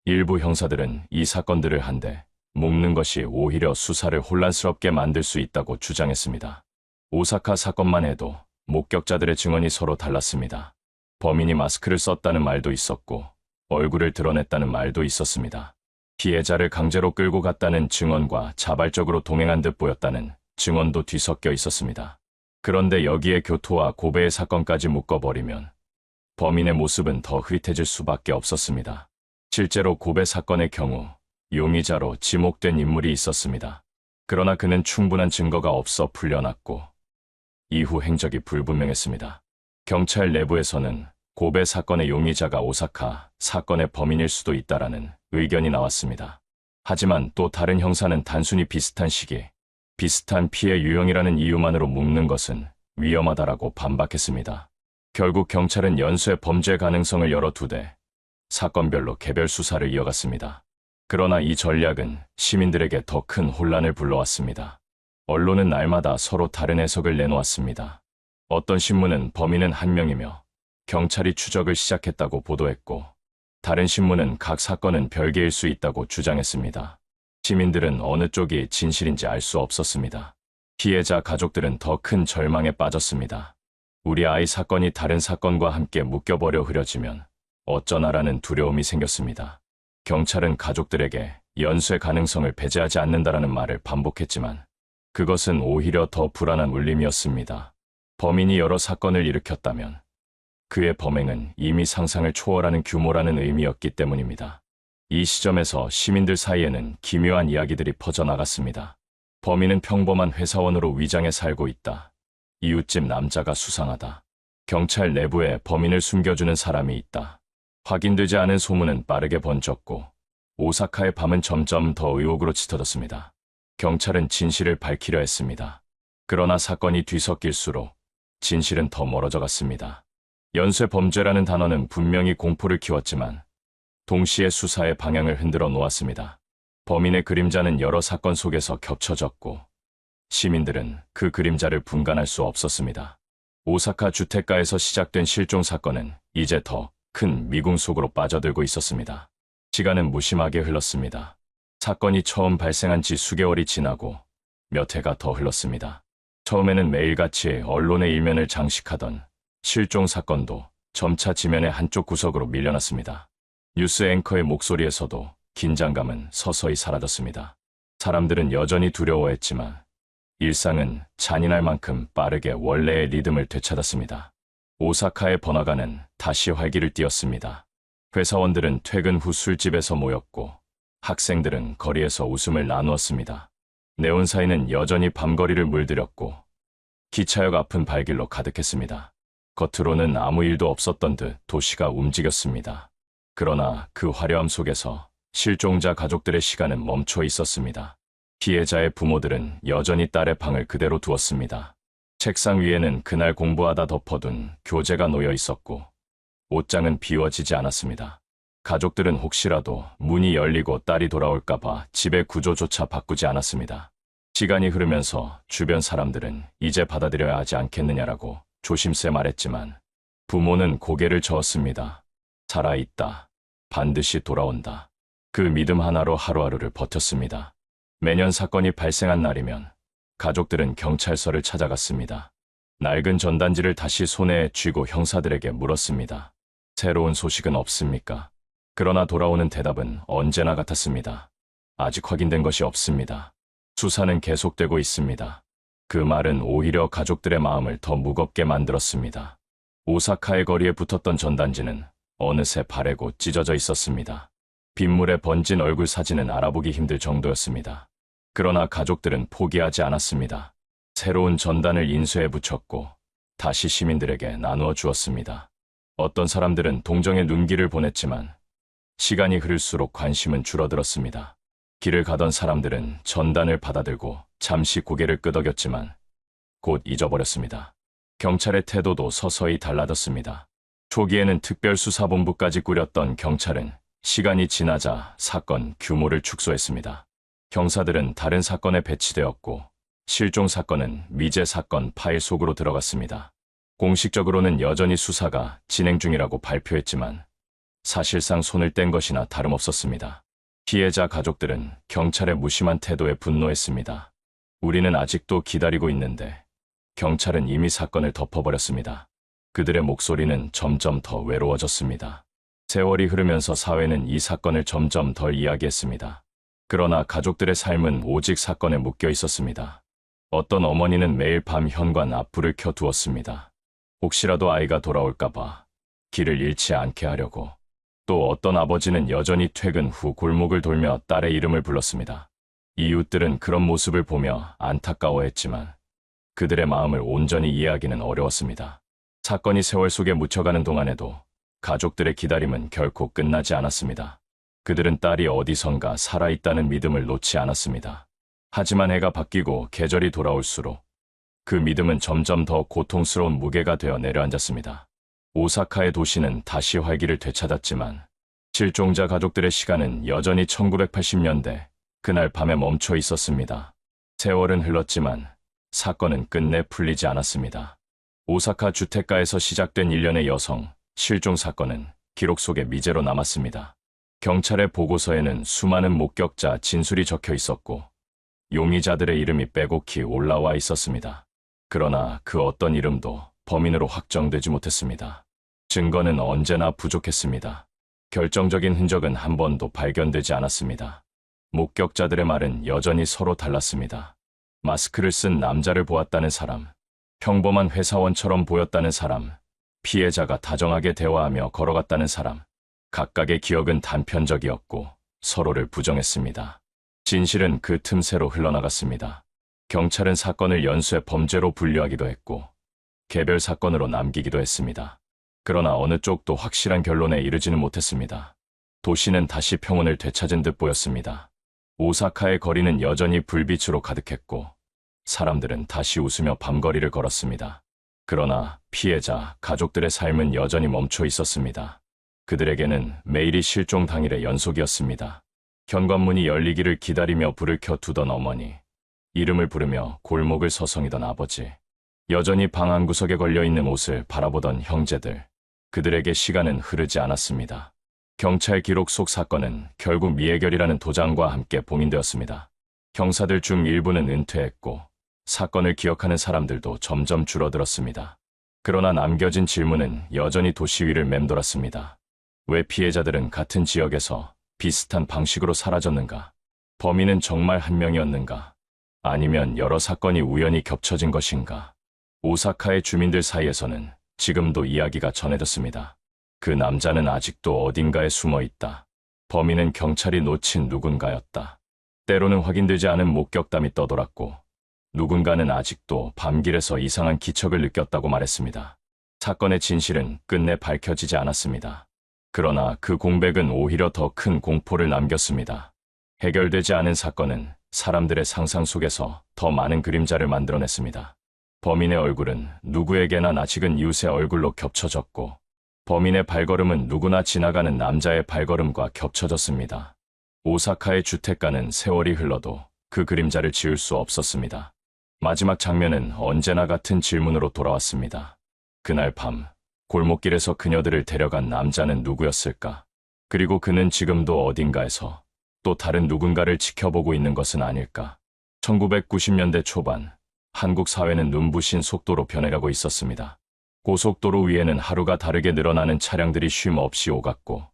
Speaker 1: 일부 형사들은 이 사건들을 한데 묶는 것이 오히려 수사를 혼란스럽게 만들 수 있다고 주장했습니다. 오사카 사건만 해도 목격자들의 증언이 서로 달랐습니다. 범인이 마스크를 썼다는 말도 있었고 얼굴을 드러냈다는 말도 있었습니다. 피해자를 강제로 끌고 갔다는 증언과 자발적으로 동행한 듯 보였다는 증언도 뒤섞여 있었습니다. 그런데 여기에 교토와 고베의 사건까지 묶어버리면 범인의 모습은 더 흐릿해질 수밖에 없었습니다. 실제로 고베 사건의 경우 용의자로 지목된 인물이 있었습니다. 그러나 그는 충분한 증거가 없어 풀려났고 이후 행적이 불분명했습니다. 경찰 내부에서는 고베 사건의 용의자가 오사카 사건의 범인일 수도 있다라는 의견이 나왔습니다. 하지만 또 다른 형사는 단순히 비슷한 시기, 비슷한 피해 유형이라는 이유만으로 묶는 것은 위험하다라고 반박했습니다. 결국 경찰은 연쇄 범죄 가능성을 열어두되 사건별로 개별 수사를 이어갔습니다. 그러나 이 전략은 시민들에게 더 큰 혼란을 불러왔습니다. 언론은 날마다 서로 다른 해석을 내놓았습니다. 어떤 신문은 범인은 한 명이며 경찰이 추적을 시작했다고 보도했고, 다른 신문은 각 사건은 별개일 수 있다고 주장했습니다. 시민들은 어느 쪽이 진실인지 알 수 없었습니다. 피해자 가족들은 더 큰 절망에 빠졌습니다. 우리 아이 사건이 다른 사건과 함께 묶여버려 흐려지면 어쩌나라는 두려움이 생겼습니다. 경찰은 가족들에게 연쇄 가능성을 배제하지 않는다라는 말을 반복했지만 그것은 오히려 더 불안한 울림이었습니다. 범인이 여러 사건을 일으켰다면 그의 범행은 이미 상상을 초월하는 규모라는 의미였기 때문입니다. 이 시점에서 시민들 사이에는 기묘한 이야기들이 퍼져나갔습니다. 범인은 평범한 회사원으로 위장해 살고 있다. 이웃집 남자가 수상하다. 경찰 내부에 범인을 숨겨주는 사람이 있다. 확인되지 않은 소문은 빠르게 번졌고 오사카의 밤은 점점 더 의혹으로 짙어졌습니다. 경찰은 진실을 밝히려 했습니다. 그러나 사건이 뒤섞일수록 진실은 더 멀어져 갔습니다. 연쇄 범죄라는 단어는 분명히 공포를 키웠지만 동시에 수사의 방향을 흔들어 놓았습니다. 범인의 그림자는 여러 사건 속에서 겹쳐졌고 시민들은 그 그림자를 분간할 수 없었습니다. 오사카 주택가에서 시작된 실종 사건은 이제 더 큰 미궁 속으로 빠져들고 있었습니다. 시간은 무심하게 흘렀습니다. 사건이 처음 발생한 지 수개월이 지나고 몇 해가 더 흘렀습니다. 처음에는 매일같이 언론의 일면을 장식하던 실종 사건도 점차 지면의 한쪽 구석으로 밀려났습니다. 뉴스 앵커의 목소리에서도 긴장감은 서서히 사라졌습니다. 사람들은 여전히 두려워했지만 일상은 잔인할 만큼 빠르게 원래의 리듬을 되찾았습니다. 오사카의 번화가는 다시 활기를 띠었습니다. 회사원들은 퇴근 후 술집에서 모였고 학생들은 거리에서 웃음을 나누었습니다. 네온사인은 여전히 밤거리를 물들였고 기차역 앞은 발길로 가득했습니다. 겉으로는 아무 일도 없었던 듯 도시가 움직였습니다. 그러나 그 화려함 속에서 실종자 가족들의 시간은 멈춰 있었습니다. 피해자의 부모들은 여전히 딸의 방을 그대로 두었습니다. 책상 위에는 그날 공부하다 덮어둔 교재가 놓여 있었고 옷장은 비워지지 않았습니다. 가족들은 혹시라도 문이 열리고 딸이 돌아올까봐 집의 구조조차 바꾸지 않았습니다. 시간이 흐르면서 주변 사람들은 이제 받아들여야 하지 않겠느냐라고 조심스레 말했지만 부모는 고개를 저었습니다. 살아있다. 반드시 돌아온다. 그 믿음 하나로 하루하루를 버텼습니다. 매년 사건이 발생한 날이면 가족들은 경찰서를 찾아갔습니다. 낡은 전단지를 다시 손에 쥐고 형사들에게 물었습니다. 새로운 소식은 없습니까? 그러나 돌아오는 대답은 언제나 같았습니다. 아직 확인된 것이 없습니다. 수사는 계속되고 있습니다. 그 말은 오히려 가족들의 마음을 더 무겁게 만들었습니다. 오사카의 거리에 붙었던 전단지는 어느새 바래고 찢어져 있었습니다. 빗물에 번진 얼굴 사진은 알아보기 힘들 정도였습니다. 그러나 가족들은 포기하지 않았습니다. 새로운 전단을 인쇄해 붙였고 다시 시민들에게 나누어 주었습니다. 어떤 사람들은 동정의 눈길을 보냈지만 시간이 흐를수록 관심은 줄어들었습니다. 길을 가던 사람들은 전단을 받아들고 잠시 고개를 끄덕였지만 곧 잊어버렸습니다. 경찰의 태도도 서서히 달라졌습니다. 초기에는 특별수사본부까지 꾸렸던 경찰은 시간이 지나자 사건 규모를 축소했습니다. 형사들은 다른 사건에 배치되었고 실종 사건은 미제 사건 파일 속으로 들어갔습니다. 공식적으로는 여전히 수사가 진행 중이라고 발표했지만 사실상 손을 뗀 것이나 다름없었습니다. 피해자 가족들은 경찰의 무심한 태도에 분노했습니다. 우리는 아직도 기다리고 있는데 경찰은 이미 사건을 덮어버렸습니다. 그들의 목소리는 점점 더 외로워졌습니다. 세월이 흐르면서 사회는 이 사건을 점점 덜 이야기했습니다. 그러나 가족들의 삶은 오직 사건에 묶여 있었습니다. 어떤 어머니는 매일 밤 현관 앞 불을 켜두었습니다. 혹시라도 아이가 돌아올까봐 길을 잃지 않게 하려고. 또 어떤 아버지는 여전히 퇴근 후 골목을 돌며 딸의 이름을 불렀습니다. 이웃들은 그런 모습을 보며 안타까워했지만 그들의 마음을 온전히 이해하기는 어려웠습니다. 사건이 세월 속에 묻혀가는 동안에도 가족들의 기다림은 결코 끝나지 않았습니다. 그들은 딸이 어디선가 살아있다는 믿음을 놓지 않았습니다. 하지만 해가 바뀌고 계절이 돌아올수록 그 믿음은 점점 더 고통스러운 무게가 되어 내려앉았습니다. 오사카의 도시는 다시 활기를 되찾았지만 실종자 가족들의 시간은 여전히 1980년대 그날 밤에 멈춰 있었습니다. 세월은 흘렀지만 사건은 끝내 풀리지 않았습니다. 오사카 주택가에서 시작된 일련의 여성 실종 사건은 기록 속에 미제로 남았습니다. 경찰의 보고서에는 수많은 목격자 진술이 적혀 있었고 용의자들의 이름이 빼곡히 올라와 있었습니다. 그러나 그 어떤 이름도 범인으로 확정되지 못했습니다. 증거는 언제나 부족했습니다. 결정적인 흔적은 한 번도 발견되지 않았습니다. 목격자들의 말은 여전히 서로 달랐습니다. 마스크를 쓴 남자를 보았다는 사람, 평범한 회사원처럼 보였다는 사람, 피해자가 다정하게 대화하며 걸어갔다는 사람. 각각의 기억은 단편적이었고 서로를 부정했습니다. 진실은 그 틈새로 흘러나갔습니다. 경찰은 사건을 연쇄 범죄로 분류하기도 했고 개별 사건으로 남기기도 했습니다. 그러나 어느 쪽도 확실한 결론에 이르지는 못했습니다. 도시는 다시 평온을 되찾은 듯 보였습니다. 오사카의 거리는 여전히 불빛으로 가득했고 사람들은 다시 웃으며 밤거리를 걸었습니다. 그러나 피해자, 가족들의 삶은 여전히 멈춰 있었습니다. 그들에게는 매일이 실종 당일의 연속이었습니다. 현관문이 열리기를 기다리며 불을 켜두던 어머니, 이름을 부르며 골목을 서성이던 아버지, 여전히 방 한구석에 걸려있는 옷을 바라보던 형제들, 그들에게 시간은 흐르지 않았습니다. 경찰 기록 속 사건은 결국 미해결이라는 도장과 함께 봉인되었습니다. 형사들 중 일부는 은퇴했고 사건을 기억하는 사람들도 점점 줄어들었습니다. 그러나 남겨진 질문은 여전히 도시 위를 맴돌았습니다. 왜 피해자들은 같은 지역에서 비슷한 방식으로 사라졌는가? 범인은 정말 한 명이었는가? 아니면 여러 사건이 우연히 겹쳐진 것인가? 오사카의 주민들 사이에서는 지금도 이야기가 전해졌습니다. 그 남자는 아직도 어딘가에 숨어 있다. 범인은 경찰이 놓친 누군가였다. 때로는 확인되지 않은 목격담이 떠돌았고 누군가는 아직도 밤길에서 이상한 기척을 느꼈다고 말했습니다. 사건의 진실은 끝내 밝혀지지 않았습니다. 그러나 그 공백은 오히려 더 큰 공포를 남겼습니다. 해결되지 않은 사건은 사람들의 상상 속에서 더 많은 그림자를 만들어냈습니다. 범인의 얼굴은 누구에게나 낯익은 이웃의 얼굴로 겹쳐졌고 범인의 발걸음은 누구나 지나가는 남자의 발걸음과 겹쳐졌습니다. 오사카의 주택가는 세월이 흘러도 그 그림자를 지울 수 없었습니다. 마지막 장면은 언제나 같은 질문으로 돌아왔습니다. 그날 밤 골목길에서 그녀들을 데려간 남자는 누구였을까? 그리고 그는 지금도 어딘가에서 또 다른 누군가를 지켜보고 있는 것은 아닐까? 1990년대 초반 한국 사회는 눈부신 속도로 변해가고 있었습니다. 고속도로 위에는 하루가 다르게 늘어나는 차량들이 쉼 없이 오갔고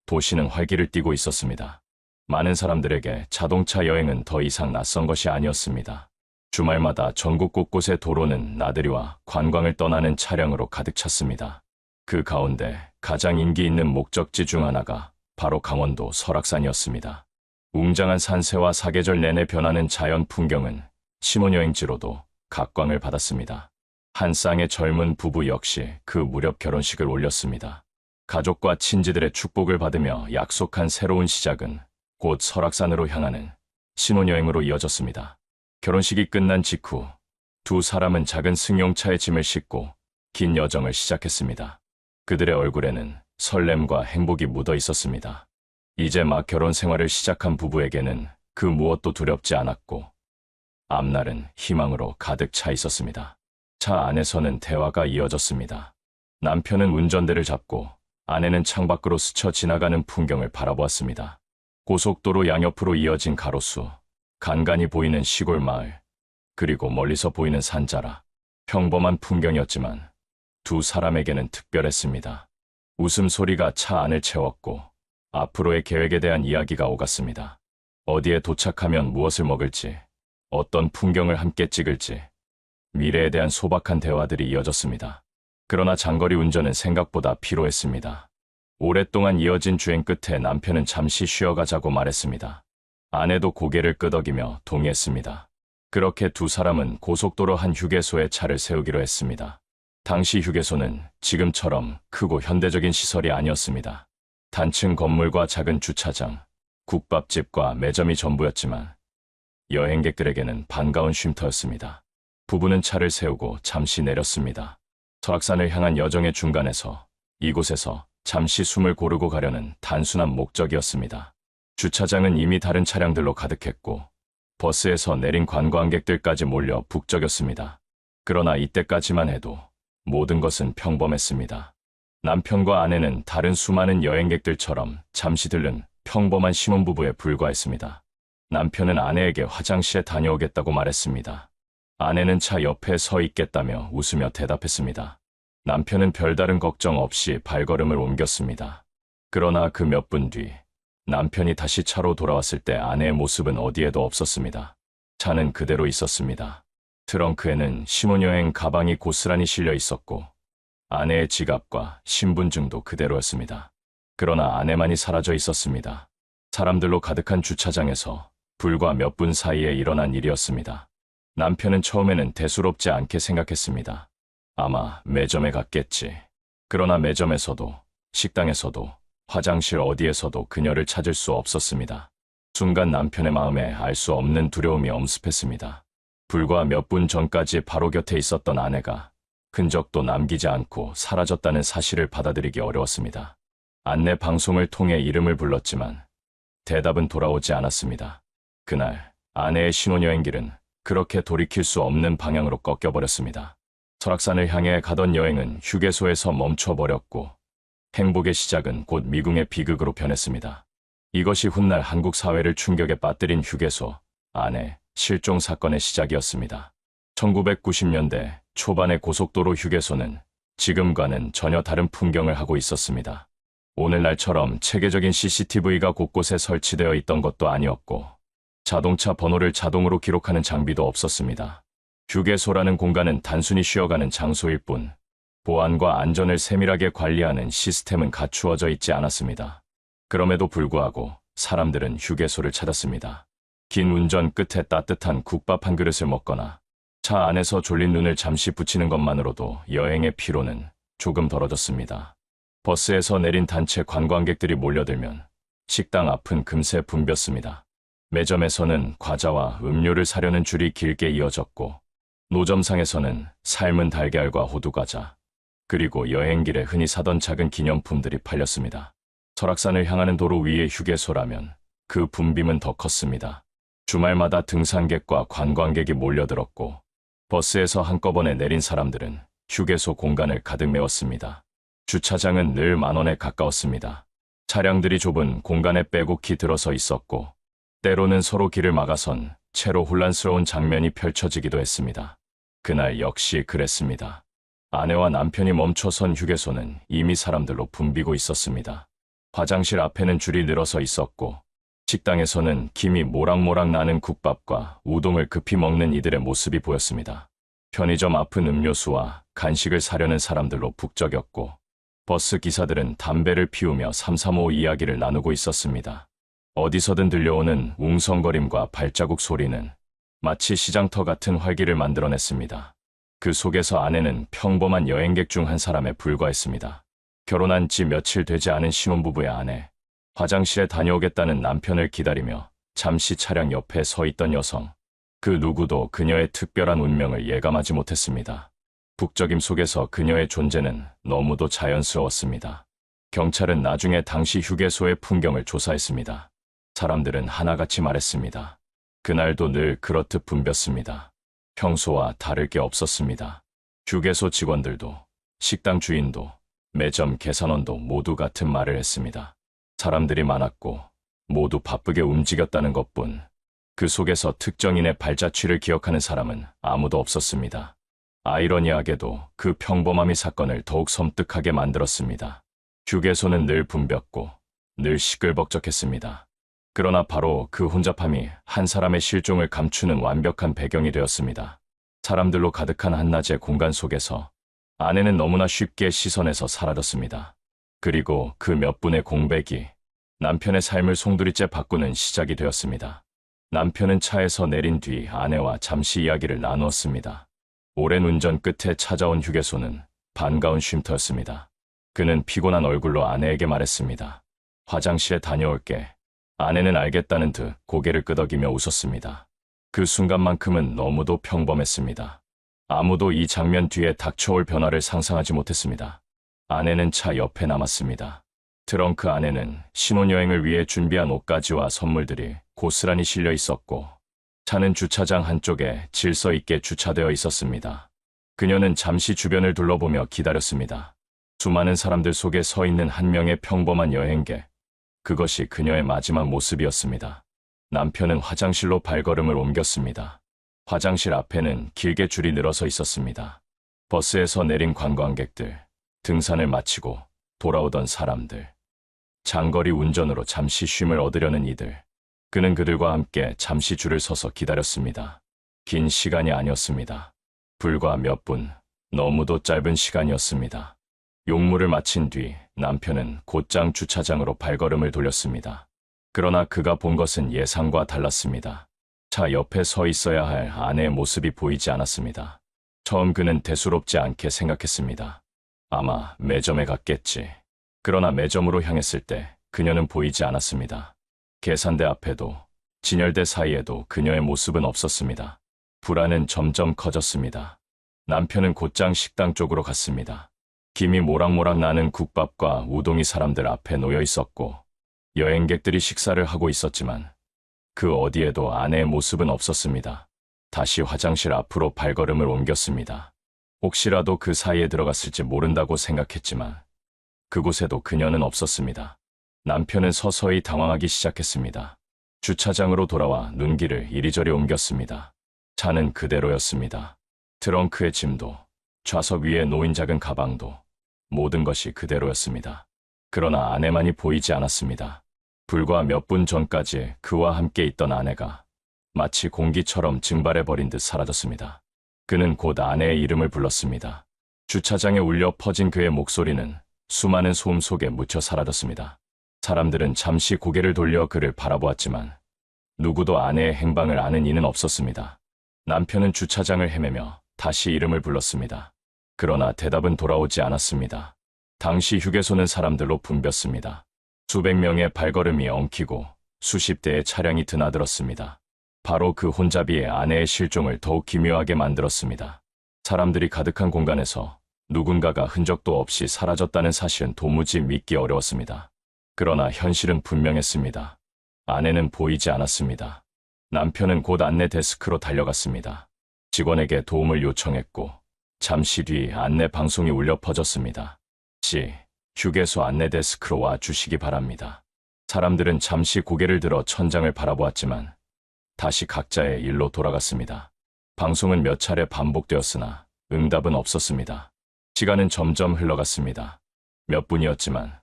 Speaker 1: 도시는 활기를 띠고 있었습니다. 많은 사람들에게 자동차 여행은 더 이상 낯선 것이 아니었습니다. 주말마다 전국 곳곳의 도로는 나들이와 관광을 떠나는 차량으로 가득 찼습니다. 그 가운데 가장 인기 있는 목적지 중 하나가 바로 강원도 설악산이었습니다. 웅장한 산세와 사계절 내내 변하는 자연 풍경은 신혼여행지로도 각광을 받았습니다. 한 쌍의 젊은 부부 역시 그 무렵 결혼식을 올렸습니다. 가족과 친지들의 축복을 받으며 약속한 새로운 시작은 곧 설악산으로 향하는 신혼여행으로 이어졌습니다. 결혼식이 끝난 직후 두 사람은 작은 승용차에 짐을 싣고 긴 여정을 시작했습니다. 그들의 얼굴에는 설렘과 행복이 묻어 있었습니다. 이제 막 결혼 생활을 시작한 부부에게는 그 무엇도 두렵지 않았고 앞날은 희망으로 가득 차 있었습니다. 차 안에서는 대화가 이어졌습니다. 남편은 운전대를 잡고 아내는 창밖으로 스쳐 지나가는 풍경을 바라보았습니다. 고속도로 양옆으로 이어진 가로수, 간간히 보이는 시골 마을, 그리고 멀리서 보이는 산자락. 평범한 풍경이었지만 두 사람에게는 특별했습니다. 웃음소리가 차 안을 채웠고 앞으로의 계획에 대한 이야기가 오갔습니다. 어디에 도착하면 무엇을 먹을지, 어떤 풍경을 함께 찍을지, 미래에 대한 소박한 대화들이 이어졌습니다. 그러나 장거리 운전은 생각보다 피로했습니다. 오랫동안 이어진 주행 끝에 남편은 잠시 쉬어가자고 말했습니다. 아내도 고개를 끄덕이며 동의했습니다. 그렇게 두 사람은 고속도로 한 휴게소에 차를 세우기로 했습니다. 당시 휴게소는 지금처럼 크고 현대적인 시설이 아니었습니다. 단층 건물과 작은 주차장, 국밥집과 매점이 전부였지만 여행객들에게는 반가운 쉼터였습니다. 부부는 차를 세우고 잠시 내렸습니다. 설악산을 향한 여정의 중간에서 이곳에서 잠시 숨을 고르고 가려는 단순한 목적이었습니다. 주차장은 이미 다른 차량들로 가득했고 버스에서 내린 관광객들까지 몰려 북적였습니다. 그러나 이때까지만 해도 모든 것은 평범했습니다. 남편과 아내는 다른 수많은 여행객들처럼 잠시 들른 평범한 신혼부부에 불과했습니다. 남편은 아내에게 화장실에 다녀오겠다고 말했습니다. 아내는 차 옆에 서 있겠다며 웃으며 대답했습니다. 남편은 별다른 걱정 없이 발걸음을 옮겼습니다. 그러나 그 몇 분 뒤 남편이 다시 차로 돌아왔을 때 아내의 모습은 어디에도 없었습니다. 차는 그대로 있었습니다. 트렁크에는 신혼여행 가방이 고스란히 실려 있었고 아내의 지갑과 신분증도 그대로였습니다. 그러나 아내만이 사라져 있었습니다. 사람들로 가득한 주차장에서 불과 몇 분 사이에 일어난 일이었습니다. 남편은 처음에는 대수롭지 않게 생각했습니다. 아마 매점에 갔겠지. 그러나 매점에서도, 식당에서도, 화장실 어디에서도 그녀를 찾을 수 없었습니다. 순간 남편의 마음에 알 수 없는 두려움이 엄습했습니다. 불과 몇 분 전까지 바로 곁에 있었던 아내가 흔적도 남기지 않고 사라졌다는 사실을 받아들이기 어려웠습니다. 안내 방송을 통해 이름을 불렀지만 대답은 돌아오지 않았습니다. 그날 아내의 신혼여행길은 그렇게 돌이킬 수 없는 방향으로 꺾여버렸습니다. 설악산을 향해 가던 여행은 휴게소에서 멈춰버렸고 행복의 시작은 곧 미궁의 비극으로 변했습니다. 이것이 훗날 한국 사회를 충격에 빠뜨린 휴게소 아내 실종 사건의 시작이었습니다. 1990년대 초반의 고속도로 휴게소는 지금과는 전혀 다른 풍경을 하고 있었습니다. 오늘날처럼 체계적인 CCTV가 곳곳에 설치되어 있던 것도 아니었고 자동차 번호를 자동으로 기록하는 장비도 없었습니다. 휴게소라는 공간은 단순히 쉬어가는 장소일 뿐 보안과 안전을 세밀하게 관리하는 시스템은 갖추어져 있지 않았습니다. 그럼에도 불구하고 사람들은 휴게소를 찾았습니다. 긴 운전 끝에 따뜻한 국밥 한 그릇을 먹거나 차 안에서 졸린 눈을 잠시 붙이는 것만으로도 여행의 피로는 조금 덜어졌습니다. 버스에서 내린 단체 관광객들이 몰려들면 식당 앞은 금세 붐볐습니다. 매점에서는 과자와 음료를 사려는 줄이 길게 이어졌고 노점상에서는 삶은 달걀과 호두과자, 그리고 여행길에 흔히 사던 작은 기념품들이 팔렸습니다. 설악산을 향하는 도로 위의 휴게소라면 그 붐빔은 더 컸습니다. 주말마다 등산객과 관광객이 몰려들었고 버스에서 한꺼번에 내린 사람들은 휴게소 공간을 가득 메웠습니다. 주차장은 늘 10,000원에 가까웠습니다. 차량들이 좁은 공간에 빼곡히 들어서 있었고 때로는 서로 길을 막아선 채로 혼란스러운 장면이 펼쳐지기도 했습니다. 그날 역시 그랬습니다. 아내와 남편이 멈춰선 휴게소는 이미 사람들로 붐비고 있었습니다. 화장실 앞에는 줄이 늘어서 있었고 식당에서는 김이 모락모락 나는 국밥과 우동을 급히 먹는 이들의 모습이 보였습니다. 편의점 앞은 음료수와 간식을 사려는 사람들로 북적였고 버스 기사들은 담배를 피우며 삼삼오오 이야기를 나누고 있었습니다. 어디서든 들려오는 웅성거림과 발자국 소리는 마치 시장터 같은 활기를 만들어냈습니다. 그 속에서 아내는 평범한 여행객 중 한 사람에 불과했습니다. 결혼한 지 며칠 되지 않은 신혼부부의 아내, 화장실에 다녀오겠다는 남편을 기다리며 잠시 차량 옆에 서 있던 여성. 그 누구도 그녀의 특별한 운명을 예감하지 못했습니다. 북적임 속에서 그녀의 존재는 너무도 자연스러웠습니다. 경찰은 나중에 당시 휴게소의 풍경을 조사했습니다. 사람들은 하나같이 말했습니다. 그날도 늘 그렇듯 붐볐습니다. 평소와 다를 게 없었습니다. 휴게소 직원들도, 식당 주인도, 매점 계산원도 모두 같은 말을 했습니다. 사람들이 많았고 모두 바쁘게 움직였다는 것뿐. 그 속에서 특정인의 발자취를 기억하는 사람은 아무도 없었습니다. 아이러니하게도 그 평범함이 사건을 더욱 섬뜩하게 만들었습니다. 휴게소는 늘 붐볐고 늘 시끌벅적했습니다. 그러나 바로 그 혼잡함이 한 사람의 실종을 감추는 완벽한 배경이 되었습니다. 사람들로 가득한 한낮의 공간 속에서 아내는 너무나 쉽게 시선에서 사라졌습니다. 그리고 그 몇 분의 공백이 남편의 삶을 송두리째 바꾸는 시작이 되었습니다. 남편은 차에서 내린 뒤 아내와 잠시 이야기를 나누었습니다. 오랜 운전 끝에 찾아온 휴게소는 반가운 쉼터였습니다. 그는 피곤한 얼굴로 아내에게 말했습니다. 화장실에 다녀올게. 아내는 알겠다는 듯 고개를 끄덕이며 웃었습니다. 그 순간만큼은 너무도 평범했습니다. 아무도 이 장면 뒤에 닥쳐올 변화를 상상하지 못했습니다. 아내는 차 옆에 남았습니다. 트렁크 안에는 신혼여행을 위해 준비한 옷가지와 선물들이 고스란히 실려 있었고 차는 주차장 한쪽에 질서 있게 주차되어 있었습니다. 그녀는 잠시 주변을 둘러보며 기다렸습니다. 수많은 사람들 속에 서 있는 한 명의 평범한 여행객. 그것이 그녀의 마지막 모습이었습니다. 남편은 화장실로 발걸음을 옮겼습니다. 화장실 앞에는 길게 줄이 늘어서 있었습니다. 버스에서 내린 관광객들, 등산을 마치고 돌아오던 사람들, 장거리 운전으로 잠시 쉼을 얻으려는 이들. 그는 그들과 함께 잠시 줄을 서서 기다렸습니다. 긴 시간이 아니었습니다. 불과 몇 분, 너무도 짧은 시간이었습니다. 용무를 마친 뒤 남편은 곧장 주차장으로 발걸음을 돌렸습니다. 그러나 그가 본 것은 예상과 달랐습니다. 차 옆에 서 있어야 할 아내의 모습이 보이지 않았습니다. 처음 그는 대수롭지 않게 생각했습니다. 아마 매점에 갔겠지. 그러나 매점으로 향했을 때 그녀는 보이지 않았습니다. 계산대 앞에도 진열대 사이에도 그녀의 모습은 없었습니다. 불안은 점점 커졌습니다. 남편은 곧장 식당 쪽으로 갔습니다. 김이 모락모락 나는 국밥과 우동이 사람들 앞에 놓여 있었고 여행객들이 식사를 하고 있었지만 그 어디에도 아내의 모습은 없었습니다. 다시 화장실 앞으로 발걸음을 옮겼습니다. 혹시라도 그 사이에 들어갔을지 모른다고 생각했지만 그곳에도 그녀는 없었습니다. 남편은 서서히 당황하기 시작했습니다. 주차장으로 돌아와 눈길을 이리저리 옮겼습니다. 차는 그대로였습니다. 트렁크의 짐도, 좌석 위에 놓인 작은 가방도, 모든 것이 그대로였습니다. 그러나 아내만이 보이지 않았습니다. 불과 몇 분 전까지 그와 함께 있던 아내가 마치 공기처럼 증발해버린 듯 사라졌습니다. 그는 곧 아내의 이름을 불렀습니다. 주차장에 울려 퍼진 그의 목소리는 수많은 소음 속에 묻혀 사라졌습니다. 사람들은 잠시 고개를 돌려 그를 바라보았지만 누구도 아내의 행방을 아는 이는 없었습니다. 남편은 주차장을 헤매며 다시 이름을 불렀습니다. 그러나 대답은 돌아오지 않았습니다. 당시 휴게소는 사람들로 붐볐습니다. 수백 명의 발걸음이 엉키고 수십 대의 차량이 드나들었습니다. 바로 그 혼잡이 아내의 실종을 더욱 기묘하게 만들었습니다. 사람들이 가득한 공간에서 누군가가 흔적도 없이 사라졌다는 사실은 도무지 믿기 어려웠습니다. 그러나 현실은 분명했습니다. 아내는 보이지 않았습니다. 남편은 곧 안내 데스크로 달려갔습니다. 직원에게 도움을 요청했고 잠시 뒤 안내 방송이 울려 퍼졌습니다. 휴게소 안내 데스크로 와 주시기 바랍니다. 사람들은 잠시 고개를 들어 천장을 바라보았지만 다시 각자의 일로 돌아갔습니다. 방송은 몇 차례 반복되었으나 응답은 없었습니다. 시간은 점점 흘러갔습니다. 몇 분이었지만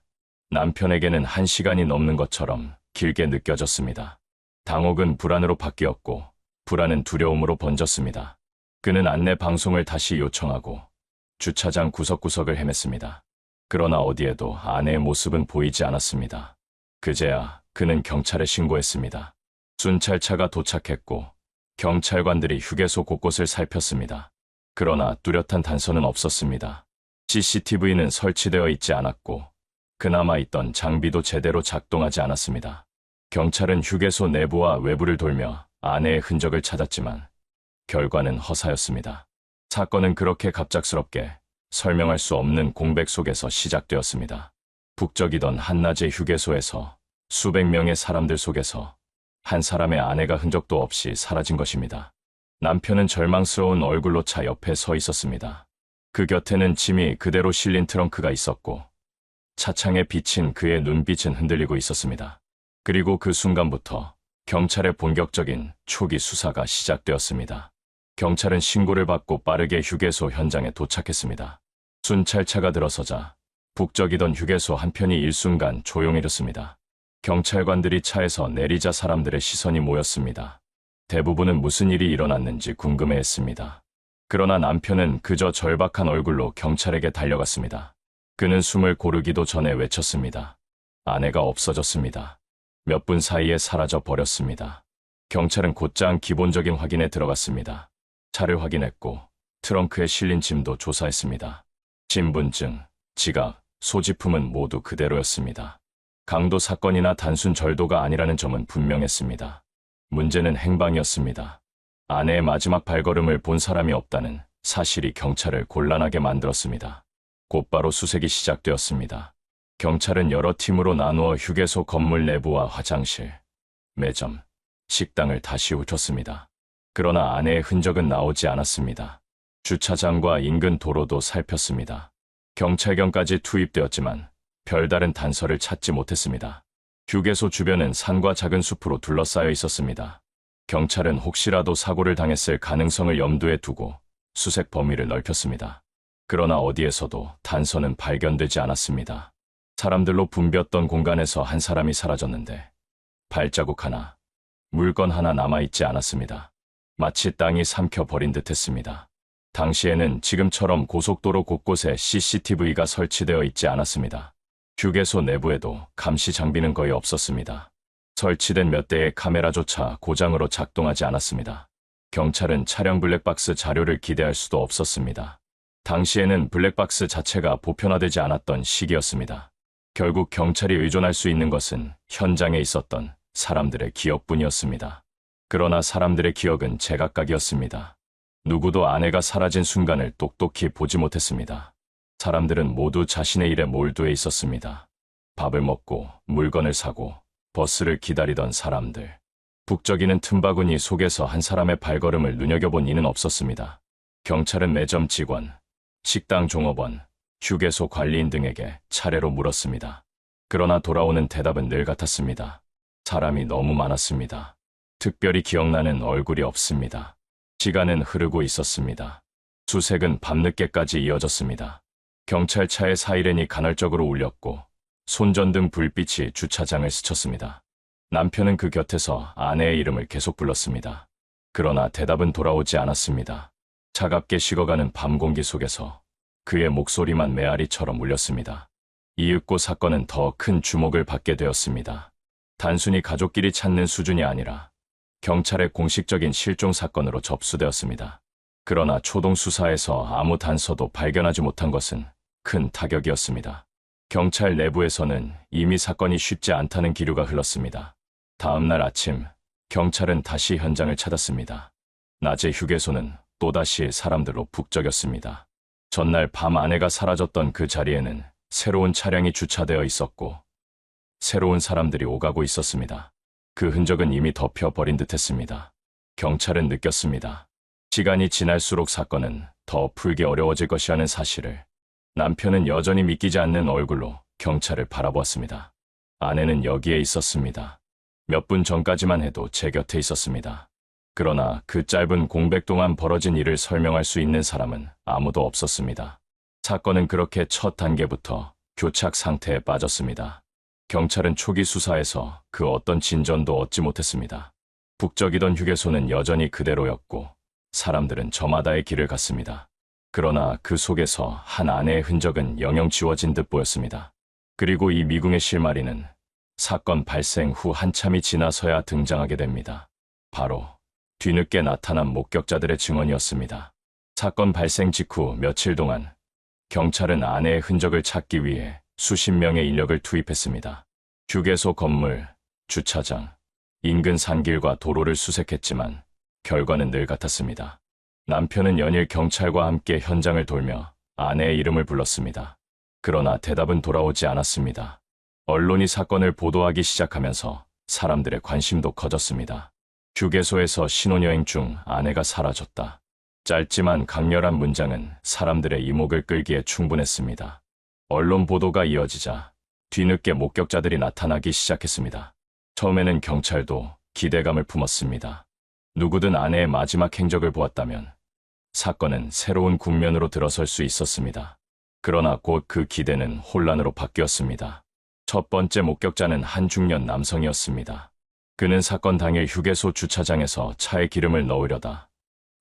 Speaker 1: 남편에게는 1시간이 넘는 것처럼 길게 느껴졌습니다. 당혹은 불안으로 바뀌었고 불안은 두려움으로 번졌습니다. 그는 안내 방송을 다시 요청하고 주차장 구석구석을 헤맸습니다. 그러나 어디에도 아내의 모습은 보이지 않았습니다. 그제야 그는 경찰에 신고했습니다. 순찰차가 도착했고 경찰관들이 휴게소 곳곳을 살폈습니다. 그러나 뚜렷한 단서는 없었습니다. CCTV는 설치되어 있지 않았고 그나마 있던 장비도 제대로 작동하지 않았습니다. 경찰은 휴게소 내부와 외부를 돌며 아내의 흔적을 찾았지만 결과는 허사였습니다. 사건은 그렇게 갑작스럽게 설명할 수 없는 공백 속에서 시작되었습니다. 북적이던 한낮의 휴게소에서 수백 명의 사람들 속에서 한 사람의 아내가 흔적도 없이 사라진 것입니다. 남편은 절망스러운 얼굴로 차 옆에 서 있었습니다. 그 곁에는 짐이 그대로 실린 트렁크가 있었고 차창에 비친 그의 눈빛은 흔들리고 있었습니다. 그리고 그 순간부터 경찰의 본격적인 초기 수사가 시작되었습니다. 경찰은 신고를 받고 빠르게 휴게소 현장에 도착했습니다. 순찰차가 들어서자 북적이던 휴게소 한편이 일순간 조용해졌습니다. 경찰관들이 차에서 내리자 사람들의 시선이 모였습니다. 대부분은 무슨 일이 일어났는지 궁금해했습니다. 그러나 남편은 그저 절박한 얼굴로 경찰에게 달려갔습니다. 그는 숨을 고르기도 전에 외쳤습니다. 아내가 없어졌습니다. 몇 분 사이에 사라져 버렸습니다. 경찰은 곧장 기본적인 확인에 들어갔습니다. 차를 확인했고 트렁크에 실린 짐도 조사했습니다. 신분증, 지갑, 소지품은 모두 그대로였습니다. 강도 사건이나 단순 절도가 아니라는 점은 분명했습니다. 문제는 행방이었습니다. 아내의 마지막 발걸음을 본 사람이 없다는 사실이 경찰을 곤란하게 만들었습니다. 곧바로 수색이 시작되었습니다. 경찰은 여러 팀으로 나누어 휴게소 건물 내부와 화장실, 매점, 식당을 다시 훑었습니다. 그러나 아내의 흔적은 나오지 않았습니다. 주차장과 인근 도로도 살폈습니다. 경찰견까지 투입되었지만 별다른 단서를 찾지 못했습니다. 휴게소 주변은 산과 작은 숲으로 둘러싸여 있었습니다. 경찰은 혹시라도 사고를 당했을 가능성을 염두에 두고 수색 범위를 넓혔습니다. 그러나 어디에서도 단서는 발견되지 않았습니다. 사람들로 붐볐던 공간에서 한 사람이 사라졌는데 발자국 하나, 물건 하나 남아있지 않았습니다. 마치 땅이 삼켜버린 듯했습니다. 당시에는 지금처럼 고속도로 곳곳에 CCTV가 설치되어 있지 않았습니다. 휴게소 내부에도 감시 장비는 거의 없었습니다. 설치된 몇 대의 카메라조차 고장으로 작동하지 않았습니다. 경찰은 차량 블랙박스 자료를 기대할 수도 없었습니다. 당시에는 블랙박스 자체가 보편화되지 않았던 시기였습니다. 결국 경찰이 의존할 수 있는 것은 현장에 있었던 사람들의 기억뿐이었습니다. 그러나 사람들의 기억은 제각각이었습니다. 누구도 아내가 사라진 순간을 똑똑히 보지 못했습니다. 사람들은 모두 자신의 일에 몰두해 있었습니다. 밥을 먹고 물건을 사고 버스를 기다리던 사람들. 북적이는 틈바구니 속에서 한 사람의 발걸음을 눈여겨본 이는 없었습니다. 경찰은 매점 직원, 식당 종업원, 휴게소 관리인 등에게 차례로 물었습니다. 그러나 돌아오는 대답은 늘 같았습니다. 사람이 너무 많았습니다. 특별히 기억나는 얼굴이 없습니다. 시간은 흐르고 있었습니다. 수색은 밤늦게까지 이어졌습니다. 경찰차의 사이렌이 간헐적으로 울렸고 손전등 불빛이 주차장을 스쳤습니다. 남편은 그 곁에서 아내의 이름을 계속 불렀습니다. 그러나 대답은 돌아오지 않았습니다. 차갑게 식어가는 밤 공기 속에서 그의 목소리만 메아리처럼 울렸습니다. 이윽고 사건은 더 큰 주목을 받게 되었습니다. 단순히 가족끼리 찾는 수준이 아니라 경찰의 공식적인 실종 사건으로 접수되었습니다. 그러나 초동 수사에서 아무 단서도 발견하지 못한 것은 큰 타격이었습니다. 경찰 내부에서는 이미 사건이 쉽지 않다는 기류가 흘렀습니다. 다음 날 아침, 경찰은 다시 현장을 찾았습니다. 낮에 휴게소는 또다시 사람들로 북적였습니다. 전날 밤 아내가 사라졌던 그 자리에는 새로운 차량이 주차되어 있었고 새로운 사람들이 오가고 있었습니다. 그 흔적은 이미 덮여버린 듯했습니다. 경찰은 느꼈습니다. 시간이 지날수록 사건은 더 풀기 어려워질 것이라는 사실을. 남편은 여전히 믿기지 않는 얼굴로 경찰을 바라보았습니다. 아내는 여기에 있었습니다. 몇 분 전까지만 해도 제 곁에 있었습니다. 그러나 그 짧은 공백 동안 벌어진 일을 설명할 수 있는 사람은 아무도 없었습니다. 사건은 그렇게 첫 단계부터 교착 상태에 빠졌습니다. 경찰은 초기 수사에서 그 어떤 진전도 얻지 못했습니다. 북적이던 휴게소는 여전히 그대로였고 사람들은 저마다의 길을 갔습니다. 그러나 그 속에서 한 아내의 흔적은 영영 지워진 듯 보였습니다. 그리고 이 미궁의 실마리는 사건 발생 후 한참이 지나서야 등장하게 됩니다. 바로 뒤늦게 나타난 목격자들의 증언이었습니다. 사건 발생 직후 며칠 동안 경찰은 아내의 흔적을 찾기 위해 수십 명의 인력을 투입했습니다. 휴게소 건물, 주차장, 인근 산길과 도로를 수색했지만 결과는 늘 같았습니다. 남편은 연일 경찰과 함께 현장을 돌며 아내의 이름을 불렀습니다. 그러나 대답은 돌아오지 않았습니다. 언론이 사건을 보도하기 시작하면서 사람들의 관심도 커졌습니다. 휴게소에서 신혼여행 중 아내가 사라졌다. 짧지만 강렬한 문장은 사람들의 이목을 끌기에 충분했습니다. 언론 보도가 이어지자 뒤늦게 목격자들이 나타나기 시작했습니다. 처음에는 경찰도 기대감을 품었습니다. 누구든 아내의 마지막 행적을 보았다면 사건은 새로운 국면으로 들어설 수 있었습니다. 그러나 곧 그 기대는 혼란으로 바뀌었습니다. 첫 번째 목격자는 한 중년 남성이었습니다. 그는 사건 당일 휴게소 주차장에서 차에 기름을 넣으려다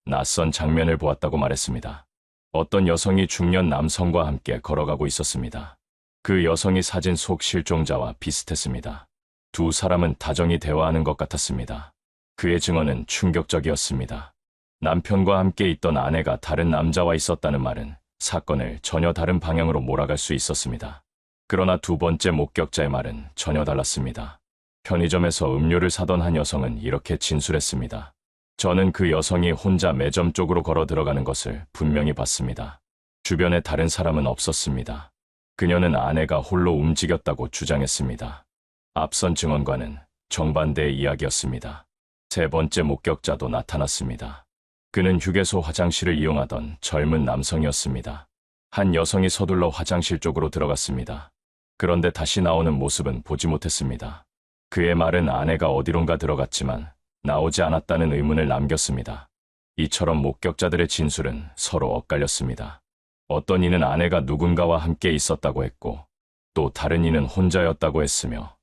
Speaker 1: 낯선 장면을 보았다고 말했습니다. 어떤 여성이 중년 남성과 함께 걸어가고 있었습니다. 그 여성이 사진 속 실종자와 비슷했습니다. 두 사람은 다정히 대화하는 것 같았습니다. 그의 증언은 충격적이었습니다. 남편과 함께 있던 아내가 다른 남자와 있었다는 말은 사건을 전혀 다른 방향으로 몰아갈 수 있었습니다. 그러나 두 번째 목격자의 말은 전혀 달랐습니다. 편의점에서 음료를 사던 한 여성은 이렇게 진술했습니다. 저는 그 여성이 혼자 매점 쪽으로 걸어 들어가는 것을 분명히 봤습니다. 주변에 다른 사람은 없었습니다. 그녀는 아내가 홀로 움직였다고 주장했습니다. 앞선 증언과는 정반대의 이야기였습니다. 세 번째 목격자도 나타났습니다. 그는 휴게소 화장실을 이용하던 젊은 남성이었습니다. 한 여성이 서둘러 화장실 쪽으로 들어갔습니다. 그런데 다시 나오는 모습은 보지 못했습니다. 그의 말은 아내가 어디론가 들어갔지만 나오지 않았다는 의문을 남겼습니다. 이처럼 목격자들의 진술은 서로 엇갈렸습니다. 어떤 이는 아내가 누군가와 함께 있었다고 했고, 또 다른 이는 혼자였다고 했으며,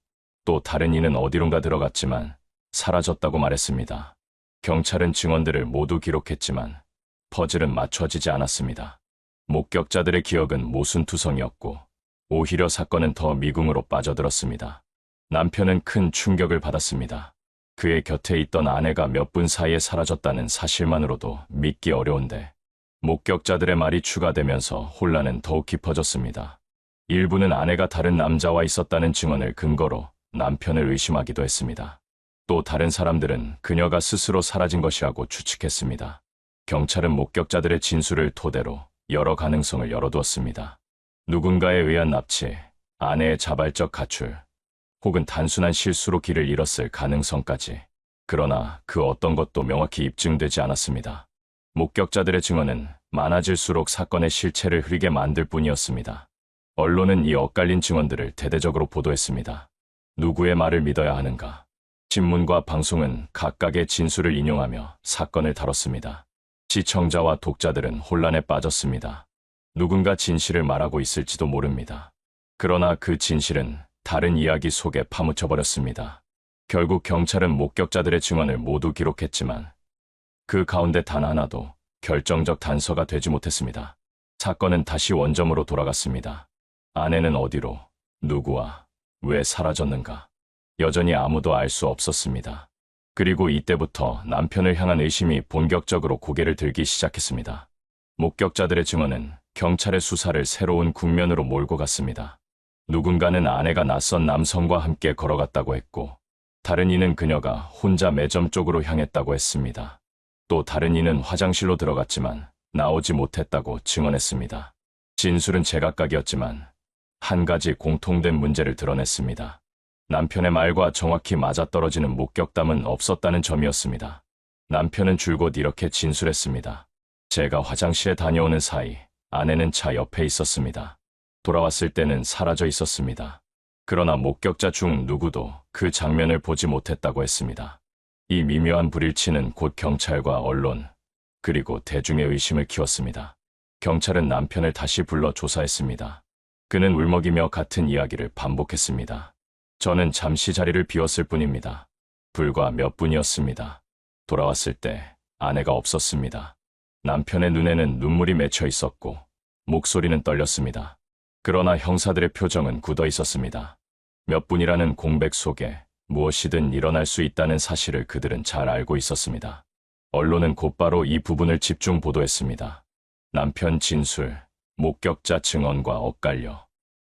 Speaker 1: 또 다른 이는 어디론가 들어갔지만 사라졌다고 말했습니다. 경찰은 증언들을 모두 기록했지만 퍼즐은 맞춰지지 않았습니다. 목격자들의 기억은 모순투성이었고 오히려 사건은 더 미궁으로 빠져들었습니다. 남편은 큰 충격을 받았습니다. 그의 곁에 있던 아내가 몇 분 사이에 사라졌다는 사실만으로도 믿기 어려운데 목격자들의 말이 추가되면서 혼란은 더욱 깊어졌습니다. 일부는 아내가 다른 남자와 있었다는 증언을 근거로 남편을 의심하기도 했습니다. 또 다른 사람들은 그녀가 스스로 사라진 것이라고 추측했습니다. 경찰은 목격자들의 진술을 토대로 여러 가능성을 열어두었습니다. 누군가에 의한 납치, 아내의 자발적 가출, 혹은 단순한 실수로 길을 잃었을 가능성까지. 그러나 그 어떤 것도 명확히 입증되지 않았습니다. 목격자들의 증언은 많아질수록 사건의 실체를 흐리게 만들 뿐이었습니다. 언론은 이 엇갈린 증언들을 대대적으로 보도했습니다. 누구의 말을 믿어야 하는가? 신문과 방송은 각각의 진술을 인용하며 사건을 다뤘습니다. 시청자와 독자들은 혼란에 빠졌습니다. 누군가 진실을 말하고 있을지도 모릅니다. 그러나 그 진실은 다른 이야기 속에 파묻혀버렸습니다. 결국 경찰은 목격자들의 증언을 모두 기록했지만 그 가운데 단 하나도 결정적 단서가 되지 못했습니다. 사건은 다시 원점으로 돌아갔습니다. 아내는 어디로, 누구와, 왜 사라졌는가? 여전히 아무도 알 수 없었습니다. 그리고 이때부터 남편을 향한 의심이 본격적으로 고개를 들기 시작했습니다. 목격자들의 증언은 경찰의 수사를 새로운 국면으로 몰고 갔습니다. 누군가는 아내가 낯선 남성과 함께 걸어갔다고 했고, 다른 이는 그녀가 혼자 매점 쪽으로 향했다고 했습니다. 또 다른 이는 화장실로 들어갔지만 나오지 못했다고 증언했습니다. 진술은 제각각이었지만 한 가지 공통된 문제를 드러냈습니다. 남편의 말과 정확히 맞아떨어지는 목격담은 없었다는 점이었습니다. 남편은 줄곧 이렇게 진술했습니다. 제가 화장실에 다녀오는 사이 아내는 차 옆에 있었습니다. 돌아왔을 때는 사라져 있었습니다. 그러나 목격자 중 누구도 그 장면을 보지 못했다고 했습니다. 이 미묘한 불일치는 곧 경찰과 언론, 그리고 대중의 의심을 키웠습니다. 경찰은 남편을 다시 불러 조사했습니다. 그는 울먹이며 같은 이야기를 반복했습니다. 저는 잠시 자리를 비웠을 뿐입니다. 불과 몇 분이었습니다. 돌아왔을 때 아내가 없었습니다. 남편의 눈에는 눈물이 맺혀 있었고 목소리는 떨렸습니다. 그러나 형사들의 표정은 굳어 있었습니다. 몇 분이라는 공백 속에 무엇이든 일어날 수 있다는 사실을 그들은 잘 알고 있었습니다. 언론은 곧바로 이 부분을 집중 보도했습니다. 남편 진술, 목격자 증언과 엇갈려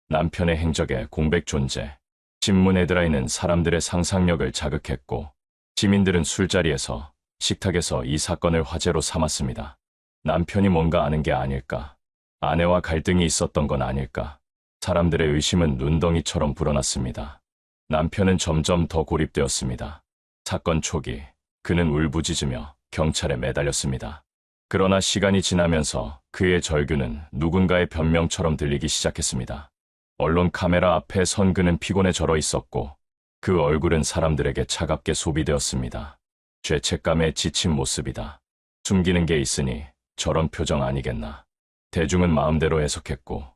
Speaker 1: 남편의 행적에 공백 존재, 신문 헤드라인은 사람들의 상상력을 자극했고 시민들은 술자리에서 식탁에서 이 사건을 화제로 삼았습니다. 남편이 뭔가 아는 게 아닐까? 아내와 갈등이 있었던 건 아닐까? 사람들의 의심은 눈덩이처럼 불어났습니다. 남편은 점점 더 고립되었습니다. 사건 초기, 그는 울부짖으며 경찰에 매달렸습니다. 그러나 시간이 지나면서 그의 절규는 누군가의 변명처럼 들리기 시작했습니다. 언론 카메라 앞에 선 그는 피곤에 절어 있었고 그 얼굴은 사람들에게 차갑게 소비되었습니다. 죄책감에 지친 모습이다. 숨기는 게 있으니 저런 표정 아니겠나. 대중은 마음대로 해석했고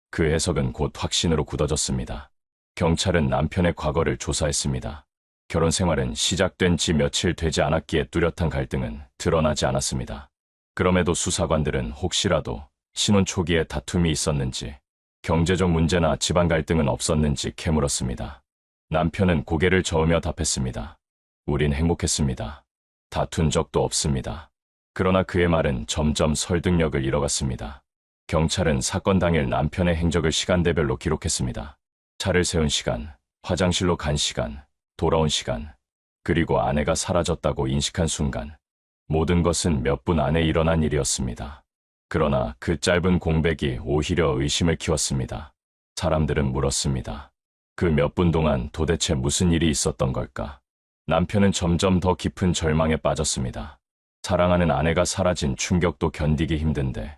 Speaker 1: 그 해석은 곧 확신으로 굳어졌습니다. 경찰은 남편의 과거를 조사했습니다. 결혼 생활은 시작된 지 며칠 되지 않았기에 뚜렷한 갈등은 드러나지 않았습니다. 그럼에도 수사관들은 혹시라도 신혼 초기에 다툼이 있었는지, 경제적 문제나 집안 갈등은 없었는지 캐물었습니다. 남편은 고개를 저으며 답했습니다. 우린 행복했습니다. 다툰 적도 없습니다. 그러나 그의 말은 점점 설득력을 잃어갔습니다. 경찰은 사건 당일 남편의 행적을 시간대별로 기록했습니다. 차를 세운 시간, 화장실로 간 시간, 돌아온 시간, 그리고 아내가 사라졌다고 인식한 순간, 모든 것은 몇 분 안에 일어난 일이었습니다. 그러나 그 짧은 공백이 오히려 의심을 키웠습니다. 사람들은 물었습니다. 그 몇 분 동안 도대체 무슨 일이 있었던 걸까? 남편은 점점 더 깊은 절망에 빠졌습니다. 사랑하는 아내가 사라진 충격도 견디기 힘든데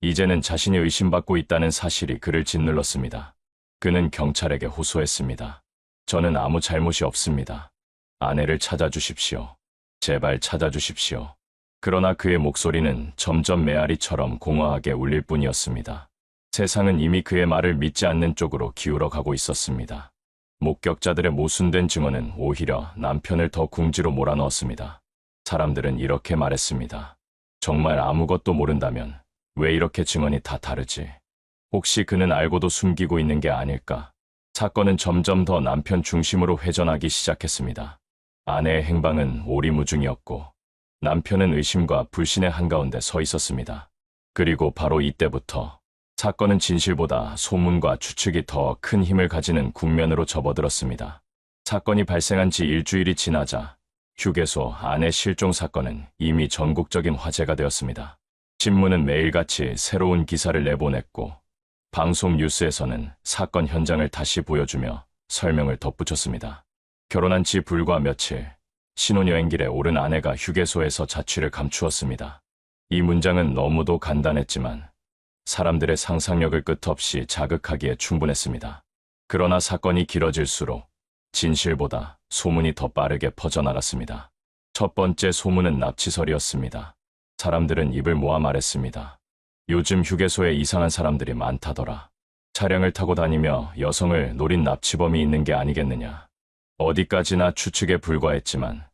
Speaker 1: 이제는 자신이 의심받고 있다는 사실이 그를 짓눌렀습니다. 그는 경찰에게 호소했습니다. 저는 아무 잘못이 없습니다. 아내를 찾아주십시오. 제발 찾아주십시오. 그러나 그의 목소리는 점점 메아리처럼 공허하게 울릴 뿐이었습니다. 세상은 이미 그의 말을 믿지 않는 쪽으로 기울어 가고 있었습니다. 목격자들의 모순된 증언은 오히려 남편을 더 궁지로 몰아넣었습니다. 사람들은 이렇게 말했습니다. 정말 아무것도 모른다면 왜 이렇게 증언이 다 다르지? 혹시 그는 알고도 숨기고 있는 게 아닐까? 사건은 점점 더 남편 중심으로 회전하기 시작했습니다. 아내의 행방은 오리무중이었고 남편은 의심과 불신의 한가운데 서 있었습니다. 그리고 바로 이때부터 사건은 진실보다 소문과 추측이 더 큰 힘을 가지는 국면으로 접어들었습니다. 사건이 발생한 지 일주일이 지나자 휴게소 아내 실종 사건은 이미 전국적인 화제가 되었습니다. 신문은 매일같이 새로운 기사를 내보냈고 방송 뉴스에서는 사건 현장을 다시 보여주며 설명을 덧붙였습니다. 결혼한 지 불과 며칠, 신혼여행길에 오른 아내가 휴게소에서 자취를 감추었습니다. 이 문장은 너무도 간단했지만 사람들의 상상력을 끝없이 자극하기에 충분했습니다. 그러나 사건이 길어질수록 진실보다 소문이 더 빠르게 퍼져나갔습니다. 첫 번째 소문은 납치설이었습니다. 사람들은 입을 모아 말했습니다. 요즘 휴게소에 이상한 사람들이 많다더라. 차량을 타고 다니며 여성을 노린 납치범이 있는 게 아니겠느냐. 어디까지나 추측에 불과했지만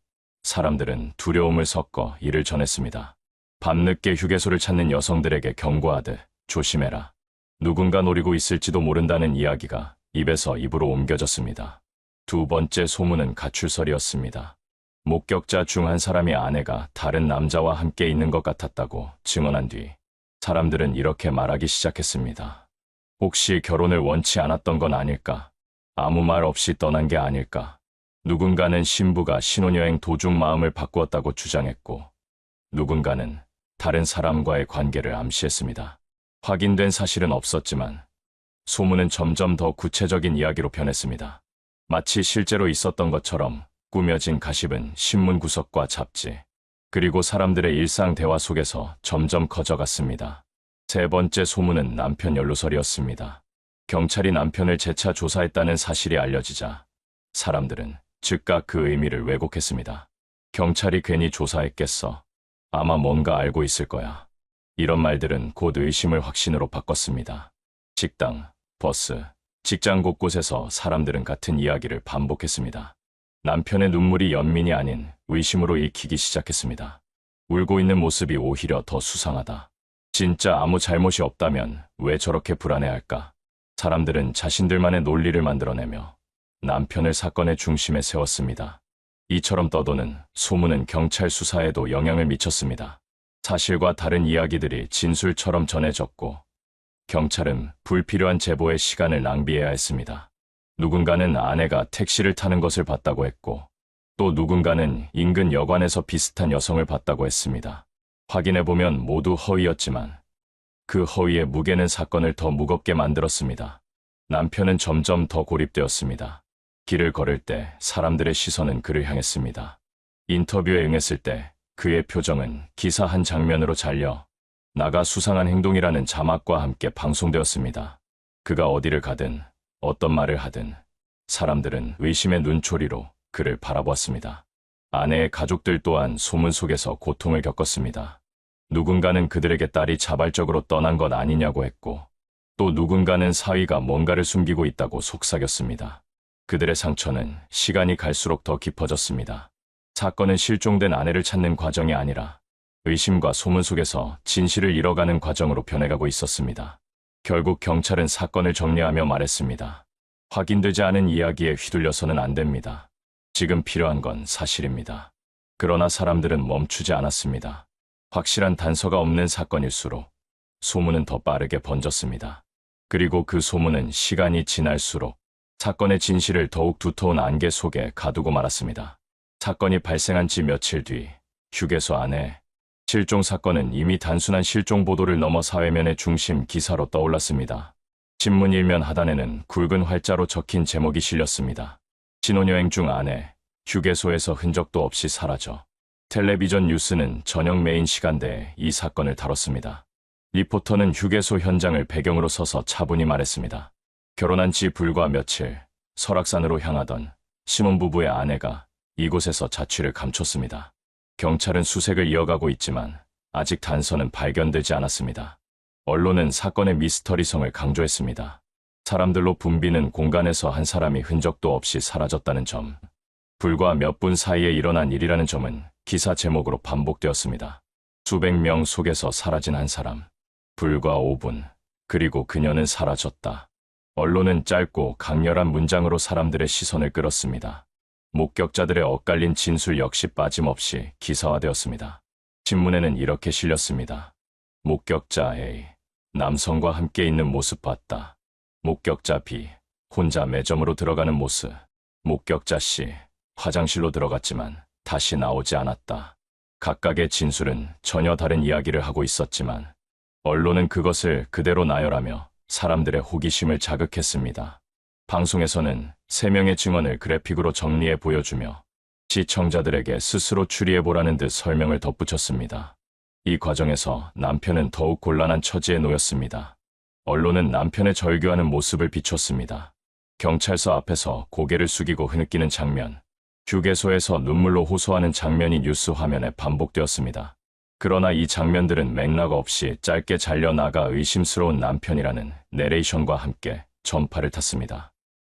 Speaker 1: 사람들은 두려움을 섞어 이를 전했습니다. 밤늦게 휴게소를 찾는 여성들에게 경고하듯 조심해라. 누군가 노리고 있을지도 모른다는 이야기가 입에서 입으로 옮겨졌습니다. 두 번째 소문은 가출설이었습니다. 목격자 중 한 사람이 아내가 다른 남자와 함께 있는 것 같았다고 증언한 뒤 사람들은 이렇게 말하기 시작했습니다. 혹시 결혼을 원치 않았던 건 아닐까? 아무 말 없이 떠난 게 아닐까? 누군가는 신부가 신혼여행 도중 마음을 바꾸었다고 주장했고 누군가는 다른 사람과의 관계를 암시했습니다. 확인된 사실은 없었지만 소문은 점점 더 구체적인 이야기로 변했습니다. 마치 실제로 있었던 것처럼 꾸며진 가십은 신문 구석과 잡지, 그리고 사람들의 일상 대화 속에서 점점 커져갔습니다. 세 번째 소문은 남편 연루설이었습니다. 경찰이 남편을 재차 조사했다는 사실이 알려지자 사람들은 즉각 그 의미를 왜곡했습니다. 경찰이 괜히 조사했겠어. 아마 뭔가 알고 있을 거야. 이런 말들은 곧 의심을 확신으로 바꿨습니다. 식당, 버스, 직장 곳곳에서 사람들은 같은 이야기를 반복했습니다. 남편의 눈물이 연민이 아닌 의심으로 읽히기 시작했습니다. 울고 있는 모습이 오히려 더 수상하다. 진짜 아무 잘못이 없다면 왜 저렇게 불안해할까? 사람들은 자신들만의 논리를 만들어내며 남편을 사건의 중심에 세웠습니다. 이처럼 떠도는 소문은 경찰 수사에도 영향을 미쳤습니다. 사실과 다른 이야기들이 진술처럼 전해졌고 경찰은 불필요한 제보에 시간을 낭비해야 했습니다. 누군가는 아내가 택시를 타는 것을 봤다고 했고, 또 누군가는 인근 여관에서 비슷한 여성을 봤다고 했습니다. 확인해보면 모두 허위였지만 그 허위의 무게는 사건을 더 무겁게 만들었습니다. 남편은 점점 더 고립되었습니다. 길을 걸을 때 사람들의 시선은 그를 향했습니다. 인터뷰에 응했을 때 그의 표정은 기사 한 장면으로 잘려 나가 수상한 행동이라는 자막과 함께 방송되었습니다. 그가 어디를 가든 어떤 말을 하든 사람들은 의심의 눈초리로 그를 바라보았습니다. 아내의 가족들 또한 소문 속에서 고통을 겪었습니다. 누군가는 그들에게 딸이 자발적으로 떠난 것 아니냐고 했고, 또 누군가는 사위가 뭔가를 숨기고 있다고 속삭였습니다. 그들의 상처는 시간이 갈수록 더 깊어졌습니다. 사건은 실종된 아내를 찾는 과정이 아니라 의심과 소문 속에서 진실을 잃어가는 과정으로 변해가고 있었습니다. 결국 경찰은 사건을 정리하며 말했습니다. 확인되지 않은 이야기에 휘둘려서는 안 됩니다. 지금 필요한 건 사실입니다. 그러나 사람들은 멈추지 않았습니다. 확실한 단서가 없는 사건일수록 소문은 더 빠르게 번졌습니다. 그리고 그 소문은 시간이 지날수록 사건의 진실을 더욱 두터운 안개 속에 가두고 말았습니다. 사건이 발생한 지 며칠 뒤 휴게소 안에 실종 사건은 이미 단순한 실종 보도를 넘어 사회면의 중심 기사로 떠올랐습니다. 신문 일면 하단에는 굵은 활자로 적힌 제목이 실렸습니다. 신혼여행 중 아내, 휴게소에서 흔적도 없이 사라져. 텔레비전 뉴스는 저녁 메인 시간대에 이 사건을 다뤘습니다. 리포터는 휴게소 현장을 배경으로 서서 차분히 말했습니다. 결혼한 지 불과 며칠, 설악산으로 향하던 신혼부부의 아내가 이곳에서 자취를 감췄습니다. 경찰은 수색을 이어가고 있지만 아직 단서는 발견되지 않았습니다. 언론은 사건의 미스터리성을 강조했습니다. 사람들로 붐비는 공간에서 한 사람이 흔적도 없이 사라졌다는 점, 불과 몇 분 사이에 일어난 일이라는 점은 기사 제목으로 반복되었습니다. 수백 명 속에서 사라진 한 사람, 불과 5분, 그리고 그녀는 사라졌다. 언론은 짧고 강렬한 문장으로 사람들의 시선을 끌었습니다. 목격자들의 엇갈린 진술 역시 빠짐없이 기사화되었습니다. 신문에는 이렇게 실렸습니다. 목격자 A, 남성과 함께 있는 모습 봤다. 목격자 B, 혼자 매점으로 들어가는 모습. 목격자 C, 화장실로 들어갔지만 다시 나오지 않았다. 각각의 진술은 전혀 다른 이야기를 하고 있었지만 언론은 그것을 그대로 나열하며 사람들의 호기심을 자극했습니다. 방송에서는 3명의 증언을 그래픽으로 정리해 보여주며 시청자들에게 스스로 추리해보라는 듯 설명을 덧붙였습니다. 이 과정에서 남편은 더욱 곤란한 처지에 놓였습니다. 언론은 남편의 절규하는 모습을 비췄습니다. 경찰서 앞에서 고개를 숙이고 흐느끼는 장면, 휴게소에서 눈물로 호소하는 장면이 뉴스 화면에 반복되었습니다. 그러나 이 장면들은 맥락 없이 짧게 잘려나가 의심스러운 남편이라는 내레이션과 함께 전파를 탔습니다.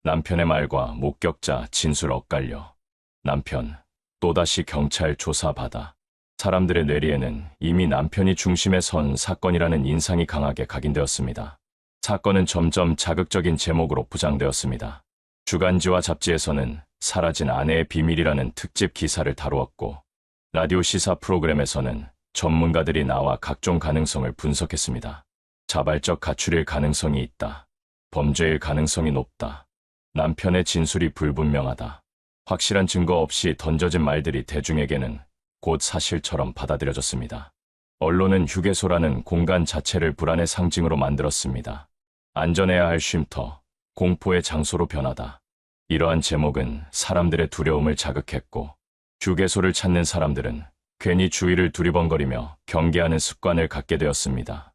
Speaker 1: 남편의 말과 목격자 진술 엇갈려. 남편, 또다시 경찰 조사받아. 사람들의 뇌리에는 이미 남편이 중심에 선 사건이라는 인상이 강하게 각인되었습니다. 사건은 점점 자극적인 제목으로 부장되었습니다. 주간지와 잡지에서는 사라진 아내의 비밀이라는 특집 기사를 다루었고, 라디오 시사 프로그램에서는 전문가들이 나와 각종 가능성을 분석했습니다. 자발적 가출일 가능성이 있다. 범죄일 가능성이 높다. 남편의 진술이 불분명하다. 확실한 증거 없이 던져진 말들이 대중에게는 곧 사실처럼 받아들여졌습니다. 언론은 휴게소라는 공간 자체를 불안의 상징으로 만들었습니다. 안전해야 할 쉼터, 공포의 장소로 변하다. 이러한 제목은 사람들의 두려움을 자극했고, 휴게소를 찾는 사람들은 괜히 주위를 두리번거리며 경계하는 습관을 갖게 되었습니다.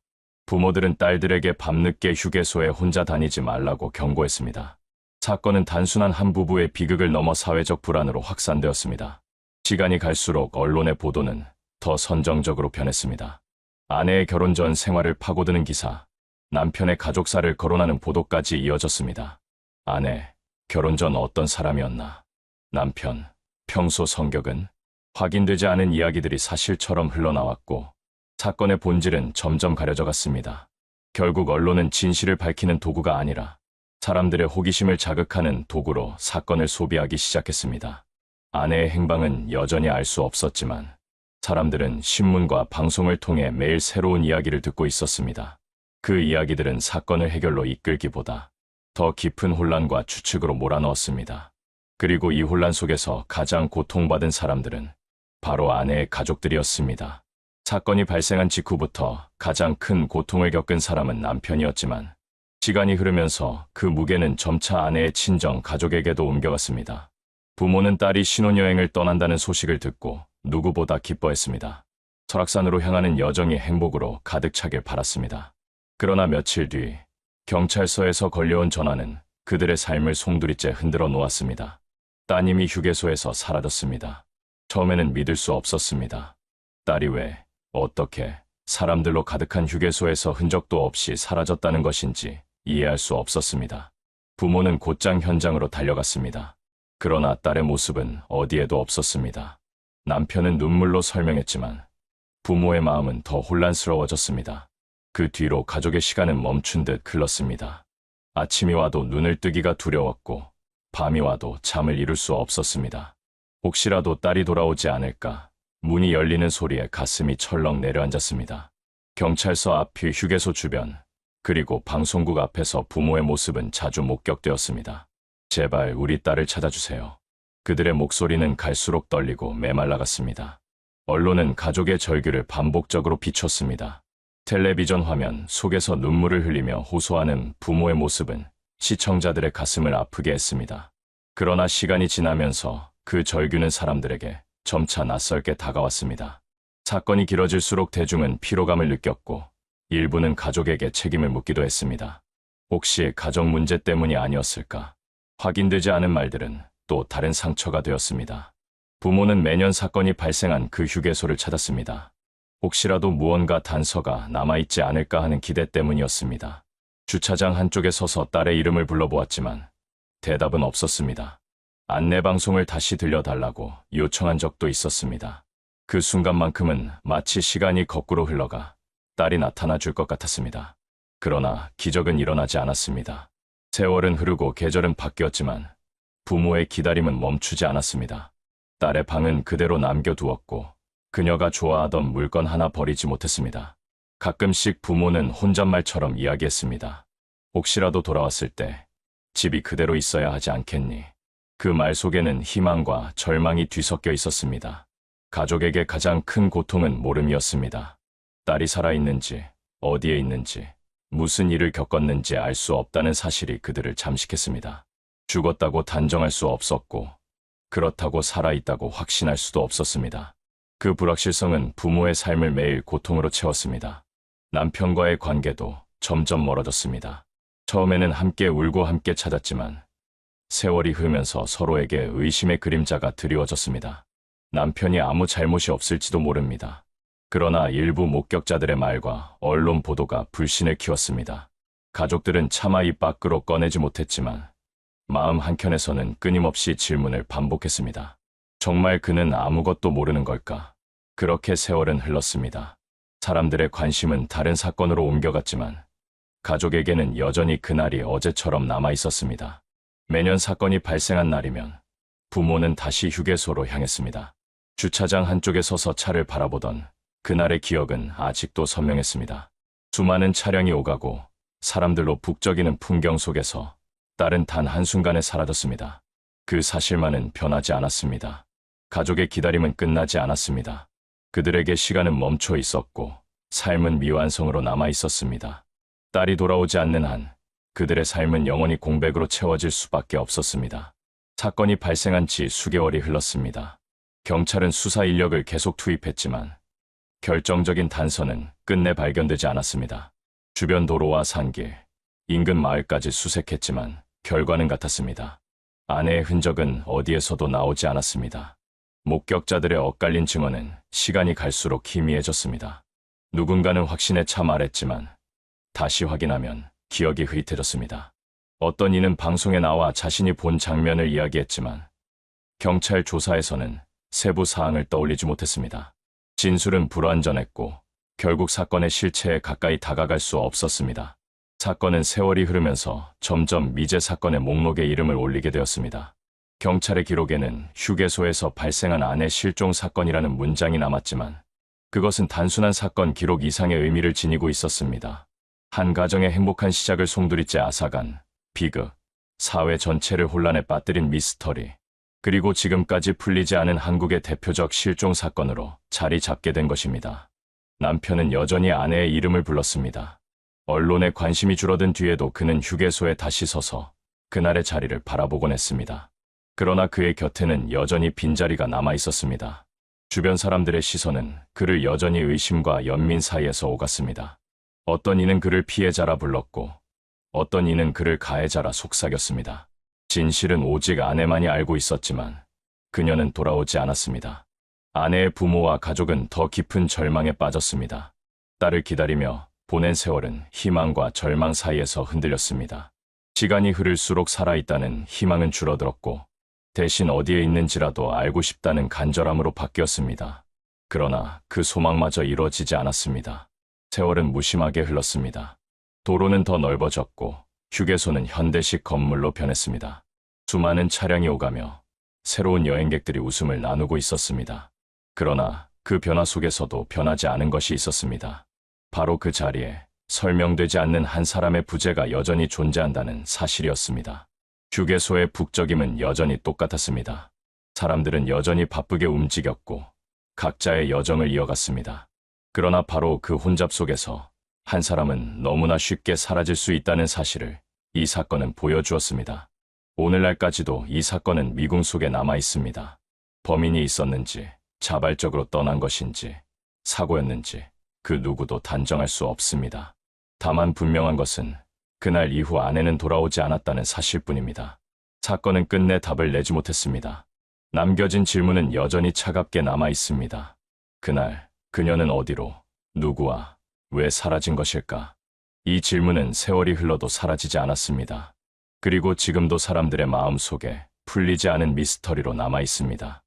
Speaker 1: 부모들은 딸들에게 밤늦게 휴게소에 혼자 다니지 말라고 경고했습니다. 사건은 단순한 한 부부의 비극을 넘어 사회적 불안으로 확산되었습니다. 시간이 갈수록 언론의 보도는 더 선정적으로 변했습니다. 아내의 결혼 전 생활을 파고드는 기사, 남편의 가족사를 거론하는 보도까지 이어졌습니다. 아내, 결혼 전 어떤 사람이었나? 남편, 평소 성격은? 확인되지 않은 이야기들이 사실처럼 흘러나왔고, 사건의 본질은 점점 가려져 갔습니다. 결국 언론은 진실을 밝히는 도구가 아니라 사람들의 호기심을 자극하는 도구로 사건을 소비하기 시작했습니다. 아내의 행방은 여전히 알 수 없었지만 사람들은 신문과 방송을 통해 매일 새로운 이야기를 듣고 있었습니다. 그 이야기들은 사건을 해결로 이끌기보다 더 깊은 혼란과 추측으로 몰아넣었습니다. 그리고 이 혼란 속에서 가장 고통받은 사람들은 바로 아내의 가족들이었습니다. 사건이 발생한 직후부터 가장 큰 고통을 겪은 사람은 남편이었지만 시간이 흐르면서 그 무게는 점차 아내의 친정 가족에게도 옮겨갔습니다. 부모는 딸이 신혼여행을 떠난다는 소식을 듣고 누구보다 기뻐했습니다. 설악산으로 향하는 여정이 행복으로 가득 차길 바랐습니다. 그러나 며칠 뒤 경찰서에서 걸려온 전화는 그들의 삶을 송두리째 흔들어 놓았습니다. 따님이 휴게소에서 사라졌습니다. 처음에는 믿을 수 없었습니다. 딸이 왜, 어떻게 사람들로 가득한 휴게소에서 흔적도 없이 사라졌다는 것인지 이해할 수 없었습니다. 부모는 곧장 현장으로 달려갔습니다. 그러나 딸의 모습은 어디에도 없었습니다. 남편은 눈물로 설명했지만 부모의 마음은 더 혼란스러워졌습니다. 그 뒤로 가족의 시간은 멈춘 듯 흘렀습니다. 아침이 와도 눈을 뜨기가 두려웠고 밤이 와도 잠을 이룰 수 없었습니다. 혹시라도 딸이 돌아오지 않을까, 문이 열리는 소리에 가슴이 철렁 내려앉았습니다. 경찰서 앞이 휴게소 주변, 그리고 방송국 앞에서 부모의 모습은 자주 목격되었습니다. 제발 우리 딸을 찾아주세요. 그들의 목소리는 갈수록 떨리고 메말라갔습니다. 언론은 가족의 절규를 반복적으로 비췄습니다. 텔레비전 화면 속에서 눈물을 흘리며 호소하는 부모의 모습은 시청자들의 가슴을 아프게 했습니다. 그러나 시간이 지나면서 그 절규는 사람들에게 점차 낯설게 다가왔습니다. 사건이 길어질수록 대중은 피로감을 느꼈고 일부는 가족에게 책임을 묻기도 했습니다. 혹시 가족 문제 때문이 아니었을까? 확인되지 않은 말들은 또 다른 상처가 되었습니다. 부모는 매년 사건이 발생한 그 휴게소를 찾았습니다. 혹시라도 무언가 단서가 남아있지 않을까 하는 기대 때문이었습니다. 주차장 한쪽에 서서 딸의 이름을 불러보았지만 대답은 없었습니다. 안내방송을 다시 들려달라고 요청한 적도 있었습니다. 그 순간만큼은 마치 시간이 거꾸로 흘러가 딸이 나타나 줄 것 같았습니다. 그러나 기적은 일어나지 않았습니다. 세월은 흐르고 계절은 바뀌었지만 부모의 기다림은 멈추지 않았습니다. 딸의 방은 그대로 남겨두었고 그녀가 좋아하던 물건 하나 버리지 못했습니다. 가끔씩 부모는 혼잣말처럼 이야기했습니다. 혹시라도 돌아왔을 때 집이 그대로 있어야 하지 않겠니? 그 말 속에는 희망과 절망이 뒤섞여 있었습니다. 가족에게 가장 큰 고통은 모름이었습니다. 딸이 살아있는지, 어디에 있는지, 무슨 일을 겪었는지 알 수 없다는 사실이 그들을 잠식했습니다. 죽었다고 단정할 수 없었고, 그렇다고 살아있다고 확신할 수도 없었습니다. 그 불확실성은 부모의 삶을 매일 고통으로 채웠습니다. 남편과의 관계도 점점 멀어졌습니다. 처음에는 함께 울고 함께 찾았지만 세월이 흐르면서 서로에게 의심의 그림자가 드리워졌습니다. 남편이 아무 잘못이 없을지도 모릅니다. 그러나 일부 목격자들의 말과 언론 보도가 불신을 키웠습니다. 가족들은 차마 입 밖으로 꺼내지 못했지만 마음 한켠에서는 끊임없이 질문을 반복했습니다. 정말 그는 아무것도 모르는 걸까? 그렇게 세월은 흘렀습니다. 사람들의 관심은 다른 사건으로 옮겨갔지만 가족에게는 여전히 그날이 어제처럼 남아 있었습니다. 매년 사건이 발생한 날이면 부모는 다시 휴게소로 향했습니다. 주차장 한쪽에 서서 차를 바라보던 그날의 기억은 아직도 선명했습니다. 수많은 차량이 오가고 사람들로 북적이는 풍경 속에서 딸은 단 한순간에 사라졌습니다. 그 사실만은 변하지 않았습니다. 가족의 기다림은 끝나지 않았습니다. 그들에게 시간은 멈춰 있었고 삶은 미완성으로 남아 있었습니다. 딸이 돌아오지 않는 한 그들의 삶은 영원히 공백으로 채워질 수밖에 없었습니다. 사건이 발생한 지 수개월이 흘렀습니다. 경찰은 수사 인력을 계속 투입했지만 결정적인 단서는 끝내 발견되지 않았습니다. 주변 도로와 산길, 인근 마을까지 수색했지만 결과는 같았습니다. 아내의 흔적은 어디에서도 나오지 않았습니다. 목격자들의 엇갈린 증언은 시간이 갈수록 희미해졌습니다. 누군가는 확신에 차 말했지만 다시 확인하면 기억이 흐릿해졌습니다. 어떤 이는 방송에 나와 자신이 본 장면을 이야기했지만 경찰 조사에서는 세부 사항을 떠올리지 못했습니다. 진술은 불완전했고 결국 사건의 실체에 가까이 다가갈 수 없었습니다. 사건은 세월이 흐르면서 점점 미제 사건의 목록에 이름을 올리게 되었습니다. 경찰의 기록에는 휴게소에서 발생한 아내 실종 사건이라는 문장이 남았지만 그것은 단순한 사건 기록 이상의 의미를 지니고 있었습니다. 한 가정의 행복한 시작을 송두리째 앗아간 비극, 사회 전체를 혼란에 빠뜨린 미스터리, 그리고 지금까지 풀리지 않은 한국의 대표적 실종 사건으로 자리 잡게 된 것입니다. 남편은 여전히 아내의 이름을 불렀습니다. 언론의 관심이 줄어든 뒤에도 그는 휴게소에 다시 서서 그날의 자리를 바라보곤 했습니다. 그러나 그의 곁에는 여전히 빈자리가 남아 있었습니다. 주변 사람들의 시선은 그를 여전히 의심과 연민 사이에서 오갔습니다. 어떤 이는 그를 피해자라 불렀고, 어떤 이는 그를 가해자라 속삭였습니다. 진실은 오직 아내만이 알고 있었지만 그녀는 돌아오지 않았습니다. 아내의 부모와 가족은 더 깊은 절망에 빠졌습니다. 딸을 기다리며 보낸 세월은 희망과 절망 사이에서 흔들렸습니다. 시간이 흐를수록 살아있다는 희망은 줄어들었고, 대신 어디에 있는지라도 알고 싶다는 간절함으로 바뀌었습니다. 그러나 그 소망마저 이루어지지 않았습니다. 세월은 무심하게 흘렀습니다. 도로는 더 넓어졌고 휴게소는 현대식 건물로 변했습니다. 수많은 차량이 오가며 새로운 여행객들이 웃음을 나누고 있었습니다. 그러나 그 변화 속에서도 변하지 않은 것이 있었습니다. 바로 그 자리에 설명되지 않는 한 사람의 부재가 여전히 존재한다는 사실이었습니다. 휴게소의 북적임은 여전히 똑같았습니다. 사람들은 여전히 바쁘게 움직였고 각자의 여정을 이어갔습니다. 그러나 바로 그 혼잡 속에서 한 사람은 너무나 쉽게 사라질 수 있다는 사실을 이 사건은 보여주었습니다. 오늘날까지도 이 사건은 미궁 속에 남아 있습니다. 범인이 있었는지, 자발적으로 떠난 것인지, 사고였는지 그 누구도 단정할 수 없습니다. 다만 분명한 것은 그날 이후 아내는 돌아오지 않았다는 사실뿐입니다. 사건은 끝내 답을 내지 못했습니다. 남겨진 질문은 여전히 차갑게 남아 있습니다. 그날 그녀는 어디로, 누구와, 왜 사라진 것일까? 이 질문은 세월이 흘러도 사라지지 않았습니다. 그리고 지금도 사람들의 마음 속에 풀리지 않은 미스터리로 남아 있습니다.